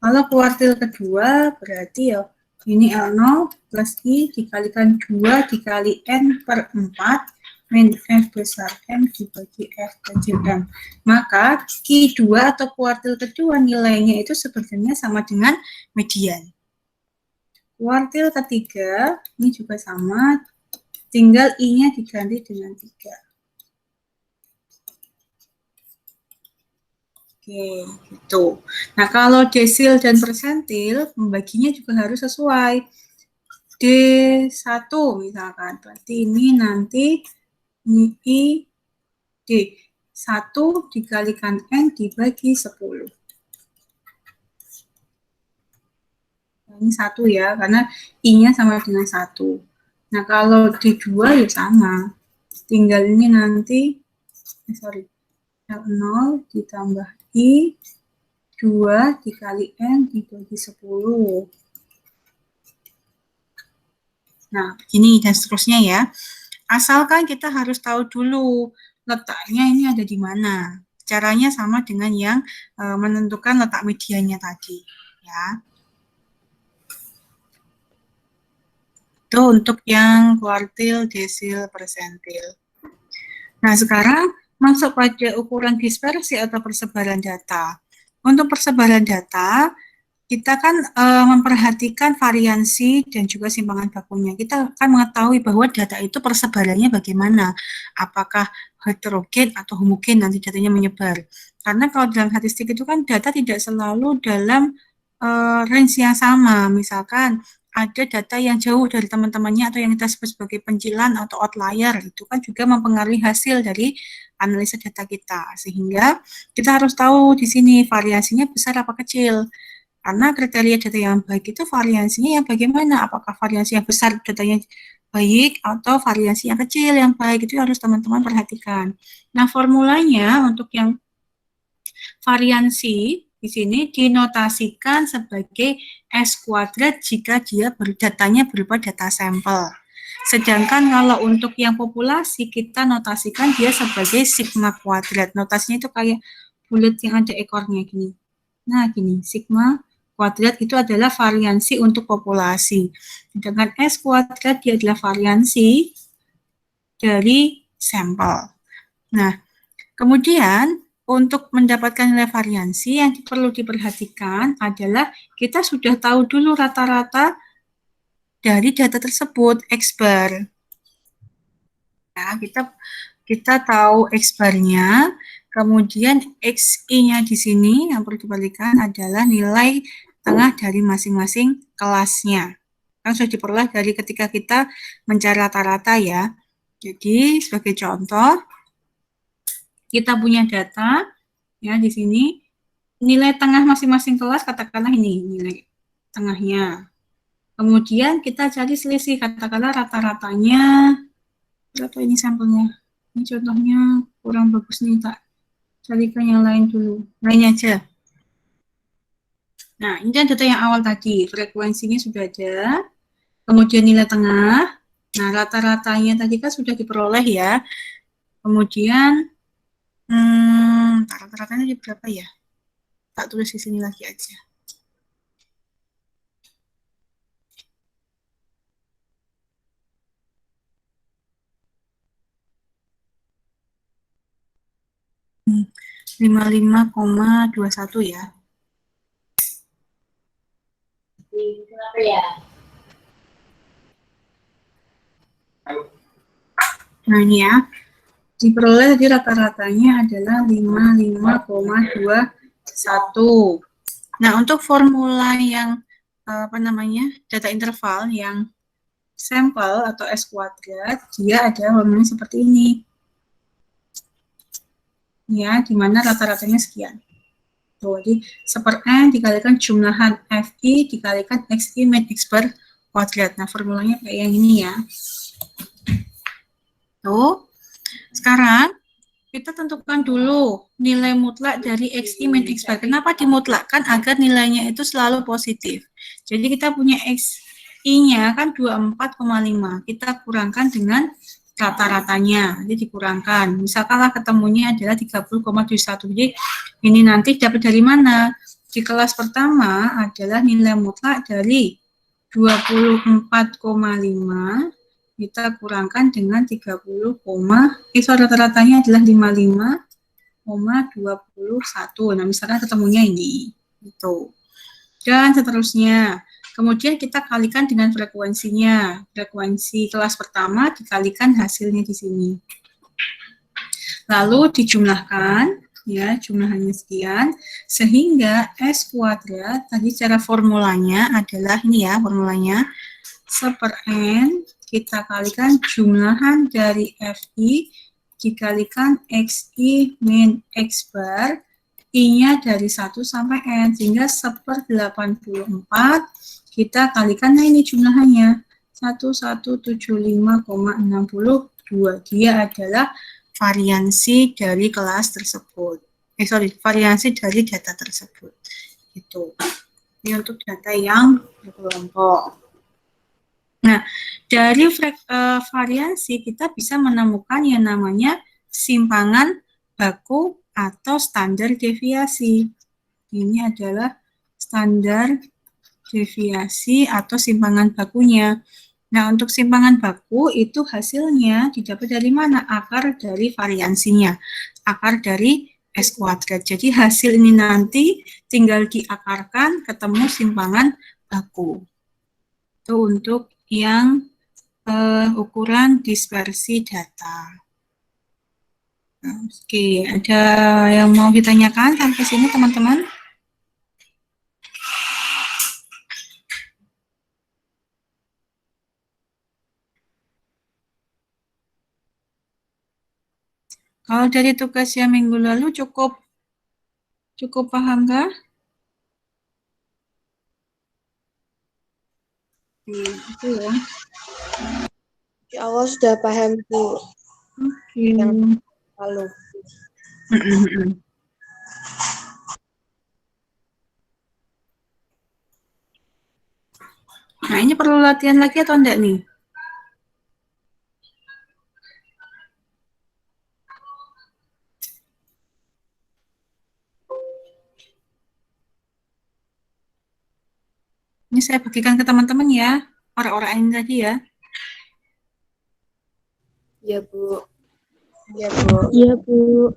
Kalau kuartil kedua, berarti ya, ini L0 plus I dikalikan 2 dikali N per 4, min F besar M dibagi F kecil M. Maka Q2 atau kuartil kedua nilainya itu sebenarnya sama dengan median. Kuartil ketiga, ini juga sama, tinggal I-nya diganti dengan 3. Oke, gitu. Nah, kalau desil dan persentil, membaginya juga harus sesuai. D1 misalkan, berarti ini nanti I D 1 dikalikan N dibagi 10. Ini 1 ya, karena I-nya sama dengan 1. Nah, kalau D2 ya sama. Tinggal ini nanti, L0 ditambah I, 2 dikali N dibagi 10. Nah, ini dan seterusnya ya. Asalkan kita harus tahu dulu letaknya ini ada di mana. Caranya sama dengan yang menentukan letak mediannya tadi, ya. Itu untuk yang kuartil, desil, persentil. Nah, sekarang masuk pada ukuran dispersi atau persebaran data. Untuk persebaran data, kita kan memperhatikan variansi dan juga simpangan bakunya. Kita akan mengetahui bahwa data itu persebarannya bagaimana. Apakah heterogen atau homogen nanti datanya menyebar. Karena kalau dalam statistik itu kan data tidak selalu dalam range yang sama. Misalkan ada data yang jauh dari teman-temannya atau yang kita sebut sebagai pencilan atau outlier, itu kan juga mempengaruhi hasil dari analisa data kita. Sehingga kita harus tahu di sini variasinya besar apa kecil. Karena kriteria data yang baik itu variasinya yang bagaimana? Apakah variasi yang besar datanya baik atau variasi yang kecil yang baik, itu harus teman-teman perhatikan. Nah, formulanya untuk yang variansi di sini dinotasikan sebagai S kuadrat jika dia datanya berupa data sampel. Sedangkan kalau untuk yang populasi kita notasikan dia sebagai sigma kuadrat. Notasinya itu kayak bulat yang ada ekornya gini. Nah, gini, sigma kuadrat itu adalah variansi untuk populasi. Sedangkan S kuadrat dia adalah variansi dari sampel. Nah, kemudian untuk mendapatkan nilai variansi yang perlu diperhatikan adalah kita sudah tahu dulu rata-rata dari data tersebut, X bar. Nah, kita tahu X bar-nya, kemudian XI-nya di sini yang perlu dibalikan adalah nilai tengah dari masing-masing kelasnya. Kan sudah diperoleh dari ketika kita mencari rata-rata ya. Jadi sebagai contoh, kita punya data ya di sini nilai tengah masing-masing kelas, katakanlah ini nilai tengahnya. Kemudian kita cari selisih, katakanlah rata-ratanya berapa ini sampelnya. Ini contohnya kurang bagus nih, tak carikan yang lain dulu. Lain aja. Nah, ini data yang awal tadi, frekuensinya sudah ada. Kemudian nilai tengah. Nah, rata-ratanya tadi kan sudah diperoleh ya. Kemudian rata-ratanya berapa ya? Tak tulis di sini lagi aja. Hmm, 55,21 ya. Kenapa ya? Nah, ini ya. Diperoleh tadi rata-ratanya adalah 55,21. Nah, untuk formula yang data interval yang sampel atau S kuadrat, dia ada formulanya seperti ini. Ya, di mana rata-ratanya sekian. Tuh, jadi 1/n dikalikan jumlahan FI dikalikan XI min X bar kuadrat. Nah, formulanya kayak yang ini ya. Tuh. Sekarang kita tentukan dulu nilai mutlak dari XI min X bar. Kenapa dimutlakkan? Agar nilainya itu selalu positif. Jadi kita punya XI-nya kan 24,5. Kita kurangkan dengan rata-ratanya. Jadi dikurangkan. Misalkanlah ketemunya adalah 30,71. Jadi ini nanti dapat dari mana? Di kelas pertama adalah nilai mutlak dari 24,5 kita kurangkan dengan 30, rata-ratanya adalah 55,21. Nah, misalkan ketemunya ini. Gitu. Dan seterusnya. Kemudian kita kalikan dengan frekuensinya. Frekuensi kelas pertama dikalikan hasilnya di sini. Lalu dijumlahkan, ya, jumlahannya sekian, sehingga S kuadrat, tadi cara formulanya adalah ini ya, formulanya, 1/N, kita kalikan jumlahan dari FI dikalikan XI min X bar, I-nya dari 1 sampai N, sehingga 1/84 kita kalikan, nah ini jumlahannya, 1175,62. Dia adalah variansi dari kelas tersebut. Variansi dari data tersebut. Gitu. Ini untuk data yang berkelompok. Nah, dari variansi kita bisa menemukan yang namanya simpangan baku atau standar deviasi. Ini adalah standar deviasi atau simpangan bakunya. Nah, untuk simpangan baku itu hasilnya didapat dari mana? Akar dari variansinya. Akar dari S kuadrat. Jadi hasil ini nanti tinggal diakarkan ketemu simpangan baku. Itu untuk yang ukuran dispersi data. Oke, ada yang mau ditanyakan sampai sini teman-teman? Kalau dari tugas yang minggu lalu cukup paham kah? Itu ya. Ya Allah sudah paham Bu. Oke. Yang lalu. Nah, ini perlu latihan lagi atau enggak nih? Ini saya bagikan ke teman-teman ya, orang-orang ini tadi ya. Iya Bu. Iya Bu. Iya, Bu.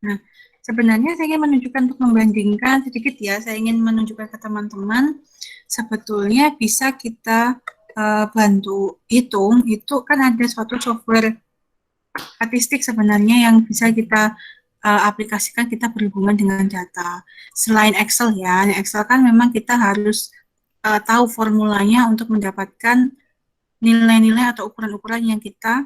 Nah, sebenarnya saya ingin menunjukkan untuk membandingkan sedikit ya, saya ingin menunjukkan ke teman-teman, sebetulnya bisa kita bantu hitung, itu kan ada suatu software statistik sebenarnya yang bisa kita aplikasikan kita berhubungan dengan data. Selain Excel ya, Excel kan memang kita harus tahu formulanya untuk mendapatkan nilai-nilai atau ukuran-ukuran yang kita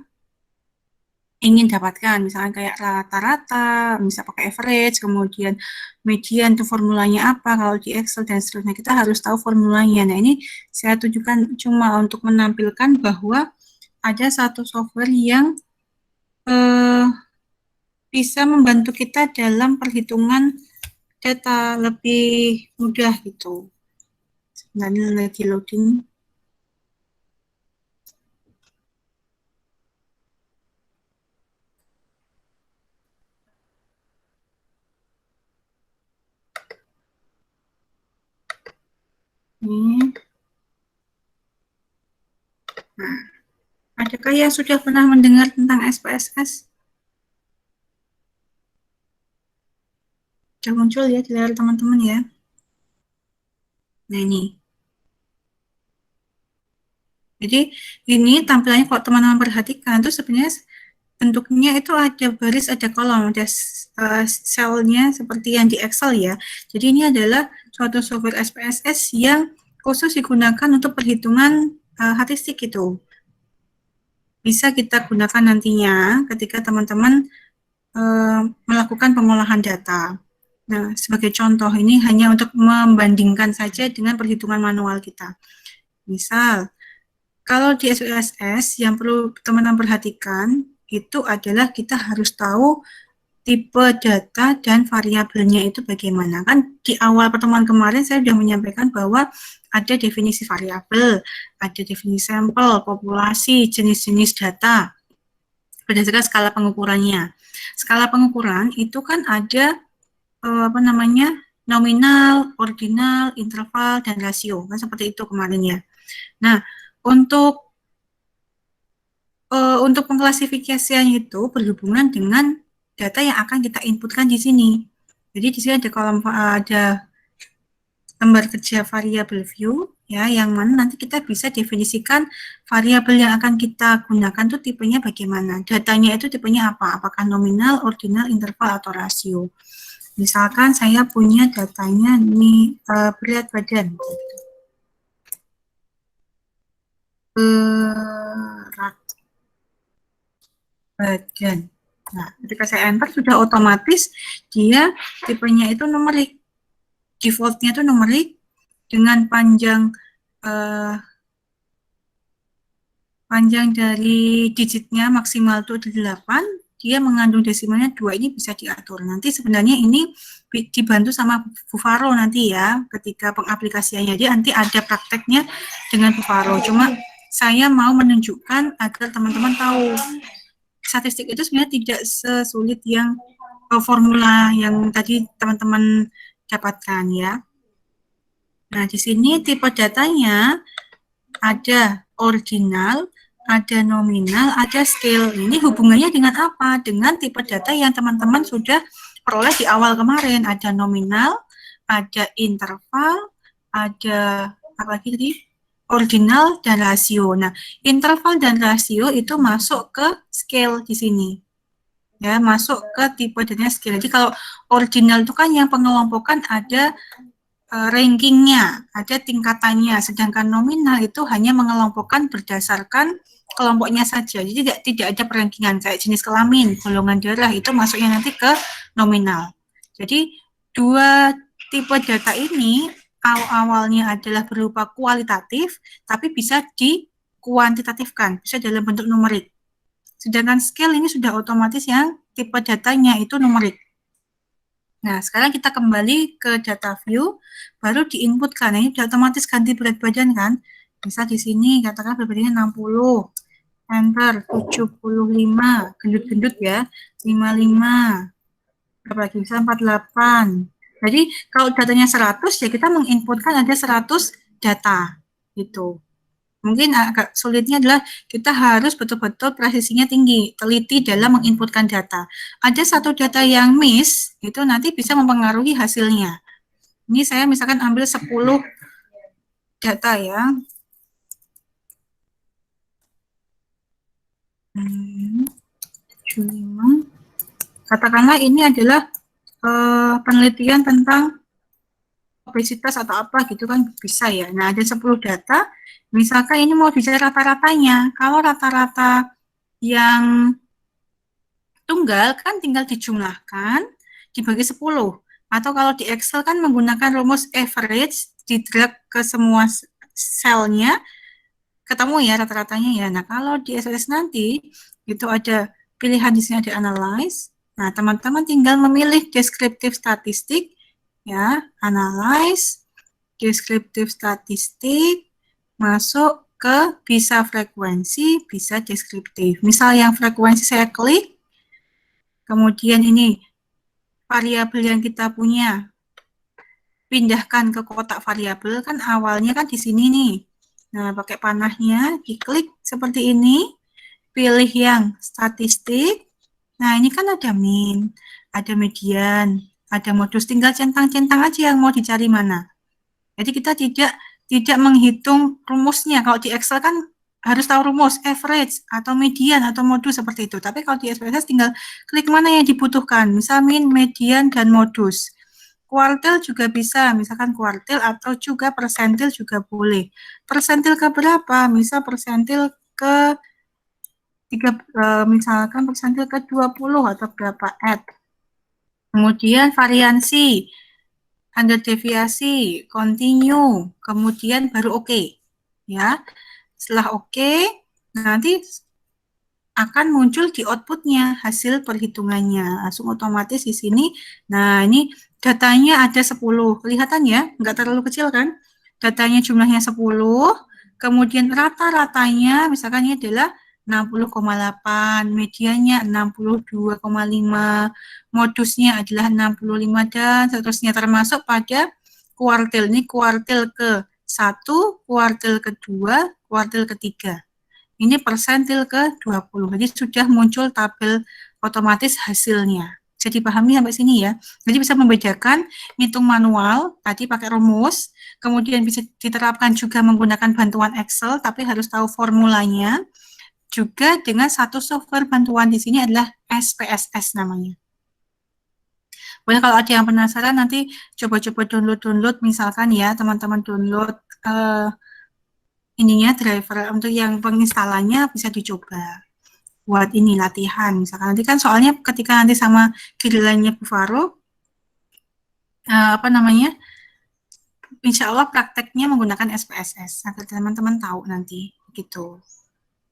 ingin dapatkan, misalnya kayak rata-rata, bisa pakai average, kemudian median itu formulanya apa, kalau di Excel dan seterusnya, kita harus tahu formulanya. Nah, ini saya tunjukkan cuma untuk menampilkan bahwa ada satu software yang bisa membantu kita dalam perhitungan data lebih mudah gitu. Sebenarnya lagi loading. Nah, adakah yang sudah pernah mendengar tentang SPSS? Sudah muncul ya di layar teman-teman ya. Nah, ini. Jadi, ini tampilannya kalau teman-teman perhatikan, itu sebenarnya bentuknya itu ada baris, ada kolom, ada selnya seperti yang di Excel ya. Jadi, ini adalah suatu software SPSS yang khusus digunakan untuk perhitungan statistik itu. Bisa kita gunakan nantinya ketika teman-teman melakukan pengolahan data. Nah, sebagai contoh, ini hanya untuk membandingkan saja dengan perhitungan manual kita. Misal, kalau di SPSS yang perlu teman-teman perhatikan itu adalah kita harus tahu tipe data dan variabelnya itu bagaimana. Kan di awal pertemuan kemarin saya sudah menyampaikan bahwa ada definisi variabel, ada definisi sampel, populasi, jenis-jenis data berdasarkan skala pengukurannya. Skala pengukuran itu kan ada nominal, ordinal, interval, dan rasio. Kan seperti itu kemarin ya. Nah, untuk pengklasifikasian itu berhubungan dengan data yang akan kita inputkan di sini. Jadi di sini ada ada lembar kerja variable view ya, yang mana nanti kita bisa definisikan variabel yang akan kita gunakan tuh tipenya bagaimana. Datanya itu tipenya apa? Apakah nominal, ordinal, interval, atau rasio. Misalkan saya punya datanya nih berat badan. Berat badan. Nah, ketika saya enter sudah otomatis dia tipenya itu numerik. Defaultnya itu numerik dengan panjang dari digitnya maksimal itu 8, dia mengandung desimalnya 2, ini bisa diatur. Nanti sebenarnya ini dibantu sama Vivaro nanti ya, ketika pengaplikasiannya. Dia nanti ada prakteknya dengan Vivaro. Cuma saya mau menunjukkan agar teman-teman tahu statistik itu sebenarnya tidak sesulit yang formula yang tadi teman-teman dapatkan ya. Nah, di sini tipe datanya ada ordinal, ada nominal, ada scale. Ini hubungannya dengan apa? Dengan tipe data yang teman-teman sudah peroleh di awal kemarin. Ada nominal, ada interval, ada apa lagi tadi? Ordinal dan rasio. Nah, interval dan rasio itu masuk ke scale di sini. Ya, masuk ke tipe datanya scale. Jadi kalau ordinal itu kan yang pengelompokan ada rankingnya, ada tingkatannya, sedangkan nominal itu hanya mengelompokkan berdasarkan kelompoknya saja. Jadi tidak ada perankingan kayak jenis kelamin, golongan darah itu masuknya nanti ke nominal. Jadi dua tipe data ini awalnya adalah berupa kualitatif, tapi bisa dikuantitatifkan, bisa dalam bentuk numerik. Sedangkan scale ini sudah otomatis yang tipe datanya itu numerik. Nah, sekarang kita kembali ke data view, baru diinputkan. Ini sudah otomatis ganti berat badan kan? Bisa di sini katakan berat badannya 60, enter 75, gendut-gendut ya, 55, berapa lagi? Bisa 48. Jadi kalau datanya 100 ya kita menginputkan ada 100 data gitu. Mungkin agak sulitnya adalah kita harus betul-betul presisinya tinggi, teliti dalam menginputkan data. Ada satu data yang miss, itu nanti bisa mempengaruhi hasilnya. Ini saya misalkan ambil 10 data ya. Katakanlah ini adalah penelitian tentang obesitas atau apa gitu kan bisa ya. Nah, ada 10 data, misalkan ini mau dicari rata-ratanya. Kalau rata-rata yang tunggal kan tinggal dijumlahkan dibagi 10. Atau kalau di Excel kan menggunakan rumus average, di-drag ke semua selnya, ketemu ya rata-ratanya ya. Nah, kalau di SPSS nanti itu ada pilihan di sini ada analyze. Nah, teman-teman tinggal memilih deskriptif statistik ya, analyze, deskriptif statistik, masuk ke bisa frekuensi, bisa deskriptif. Misal yang frekuensi saya klik, kemudian ini variabel yang kita punya, pindahkan ke kotak variabel, kan awalnya kan di sini nih. Nah, pakai panahnya, diklik seperti ini, pilih yang statistik. Nah, ini kan ada min, ada median, ada modus, tinggal centang-centang aja yang mau dicari mana. Jadi kita tidak menghitung rumusnya. Kalau di Excel kan harus tahu rumus, average, atau median, atau modus seperti itu. Tapi kalau di SPSS tinggal klik mana yang dibutuhkan. Misal min, median, dan modus. Kuartil juga bisa, misalkan kuartil, atau juga persentil juga boleh. Persentil ke berapa? Misal persentil ke misalkan persentil ke 20 atau berapa, add. Kemudian variansi, under deviasi, continue, kemudian baru oke. Ya. Setelah oke, nanti akan muncul di outputnya hasil perhitungannya. Langsung otomatis di sini. Nah, ini datanya ada 10. Kelihatan ya? Nggak terlalu kecil kan? Datanya jumlahnya 10. Kemudian rata-ratanya, misalkan ini adalah 60,8, medianya 62,5, modusnya adalah 65, dan seterusnya, termasuk pada kuartil. Ini kuartil ke-1, kuartil ke-2, kuartil ke-3. Ini persentil ke-20. Jadi sudah muncul tabel otomatis hasilnya. Bisa dipahami sampai sini ya. Jadi bisa membedakan hitung manual, tadi pakai rumus, kemudian bisa diterapkan juga menggunakan bantuan Excel, tapi harus tahu formulanya. Juga dengan satu software bantuan di sini adalah SPSS namanya. Boleh kalau ada yang penasaran nanti coba-coba download misalkan ya, teman-teman download ininya driver untuk yang penginstalannya bisa dicoba buat ini latihan misalkan nanti kan soalnya ketika nanti sama guideline-nya Bu Faro apa namanya insya Allah prakteknya menggunakan SPSS agar teman-teman tahu nanti gitu.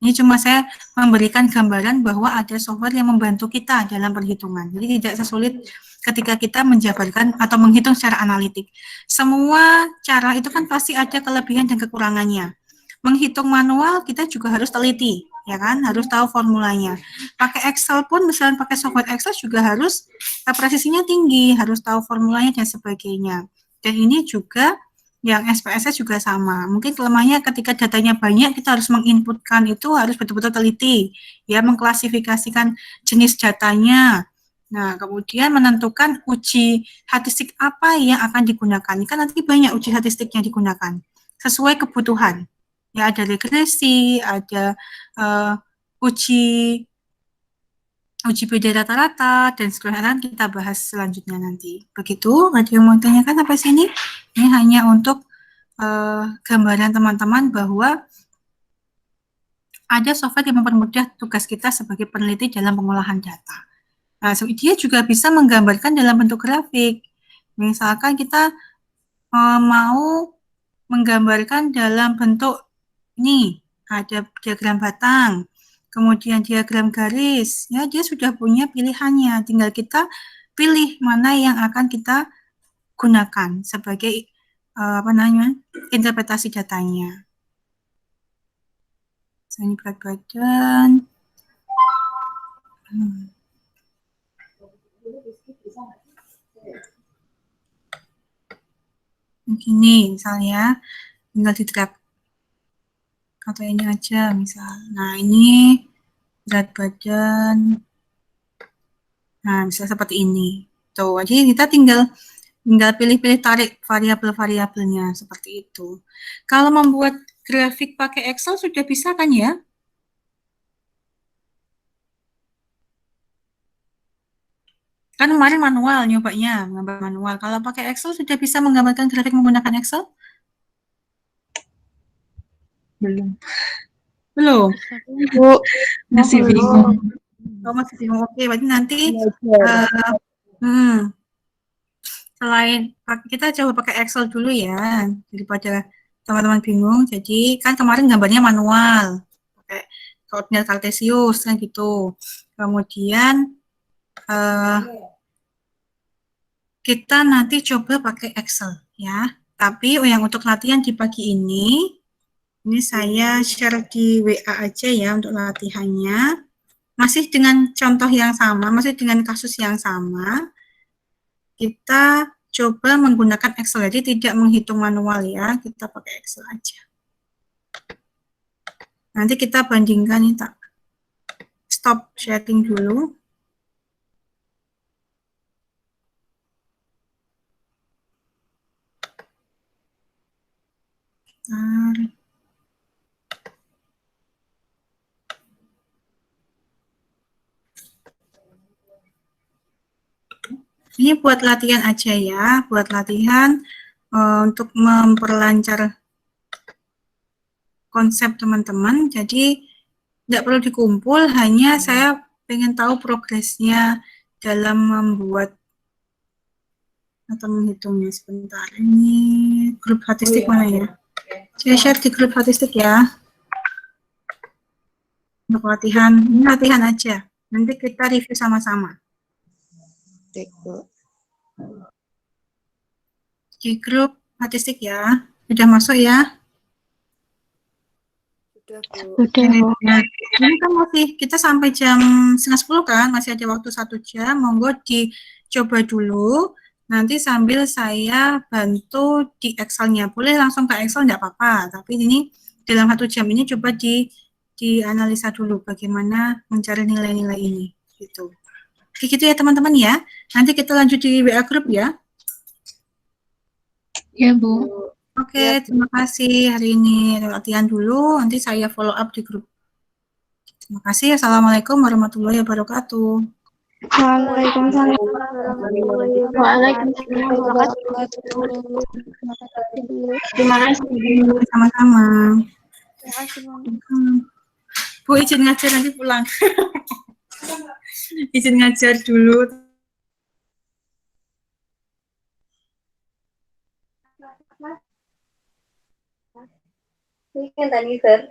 Ini cuma saya memberikan gambaran bahwa ada software yang membantu kita dalam perhitungan. Jadi tidak sesulit ketika kita menjabarkan atau menghitung secara analitik. Semua cara itu kan pasti ada kelebihan dan kekurangannya. Menghitung manual kita juga harus teliti, ya kan? Harus tahu formulanya. Pakai Excel pun, misalnya pakai software Excel juga harus presisinya tinggi, harus tahu formulanya dan sebagainya. Dan ini juga yang SPSS juga sama. Mungkin kelemahannya ketika datanya banyak, kita harus menginputkan itu harus betul-betul teliti, ya, mengklasifikasikan jenis datanya. Nah, kemudian menentukan uji statistik apa yang akan digunakan. Kan nanti banyak uji statistik yang digunakan sesuai kebutuhan. Ya, ada regresi, ada uji beda rata-rata, dan sekarang kita bahas selanjutnya nanti. Begitu, ada yang mau tanyakan sampai sini? Ini hanya untuk gambaran teman-teman bahwa ada software yang mempermudah tugas kita sebagai peneliti dalam pengolahan data. Nah, dia juga bisa menggambarkan dalam bentuk grafik. Misalkan kita mau menggambarkan dalam bentuk ini, ada diagram batang, kemudian diagram garis, ya dia sudah punya pilihannya, tinggal kita pilih mana yang akan kita gunakan sebagai interpretasi datanya. Ini berat badan. Begini misalnya, tinggal diterap atau ini aja misal. Nah ini berat badan. Nah bisa seperti ini. Tuh, jadi kita tinggal pilih-pilih tarik variabel-variabelnya seperti itu. Kalau membuat grafik pakai Excel sudah bisa kan ya? Kan kemarin manual nyobanya, menggambar manual. Kalau pakai Excel sudah bisa menggambarkan grafik menggunakan Excel? Belum. Belum. Bu, Masih bingung. Oh, masih bingung. Oke, berarti nanti selain kita coba pakai Excel dulu ya, daripada teman-teman bingung. Jadi kan kemarin gambarnya manual, pakai koordinat kartesius kan gitu. Kemudian kita nanti coba pakai Excel ya. Tapi yang untuk latihan di pagi ini saya share di WA aja ya untuk latihannya. Masih dengan contoh yang sama, masih dengan kasus yang sama. Kita coba menggunakan Excel, jadi tidak menghitung manual ya, kita pakai Excel aja. Nanti kita bandingkan nih, tak stop sharing dulu. Ini buat latihan aja ya, buat latihan untuk memperlancar konsep teman-teman. Jadi tidak perlu dikumpul, hanya saya pengen tahu progresnya dalam membuat atau menghitungnya sebentar. Ini grup statistik mana ya? Saya share di grup statistik ya. Untuk latihan, ini latihan aja. Nanti kita review sama-sama. Baik, Bu. Di grup statistik ya. Sudah masuk ya? Sudah, Bu. Oke, nah, ini kan masih kita sampai jam 9:30 kan, masih ada waktu 1 jam. Monggo dicoba dulu. Nanti sambil saya bantu di Excel-nya. Boleh langsung ke Excel, enggak apa-apa. Tapi ini dalam 1 jam ini coba dianalisa dulu bagaimana mencari nilai-nilai ini. Gitu. Oke, gitu ya teman-teman ya. Nanti kita lanjut di WA Group ya. Ya, Bu. Oke, terima kasih hari ini latihan dulu. Nanti saya follow up di grup. Terima kasih. Assalamualaikum warahmatullahi wabarakatuh. Waalaikumsalam. Waalaikumsalam warahmatullahi wabarakatuh. Terima kasih. Sama-sama. Terima kasih, Bu. Bu, izin ngajar nanti pulang. Izin ngajar dulu. Ini kan tadi, Sir.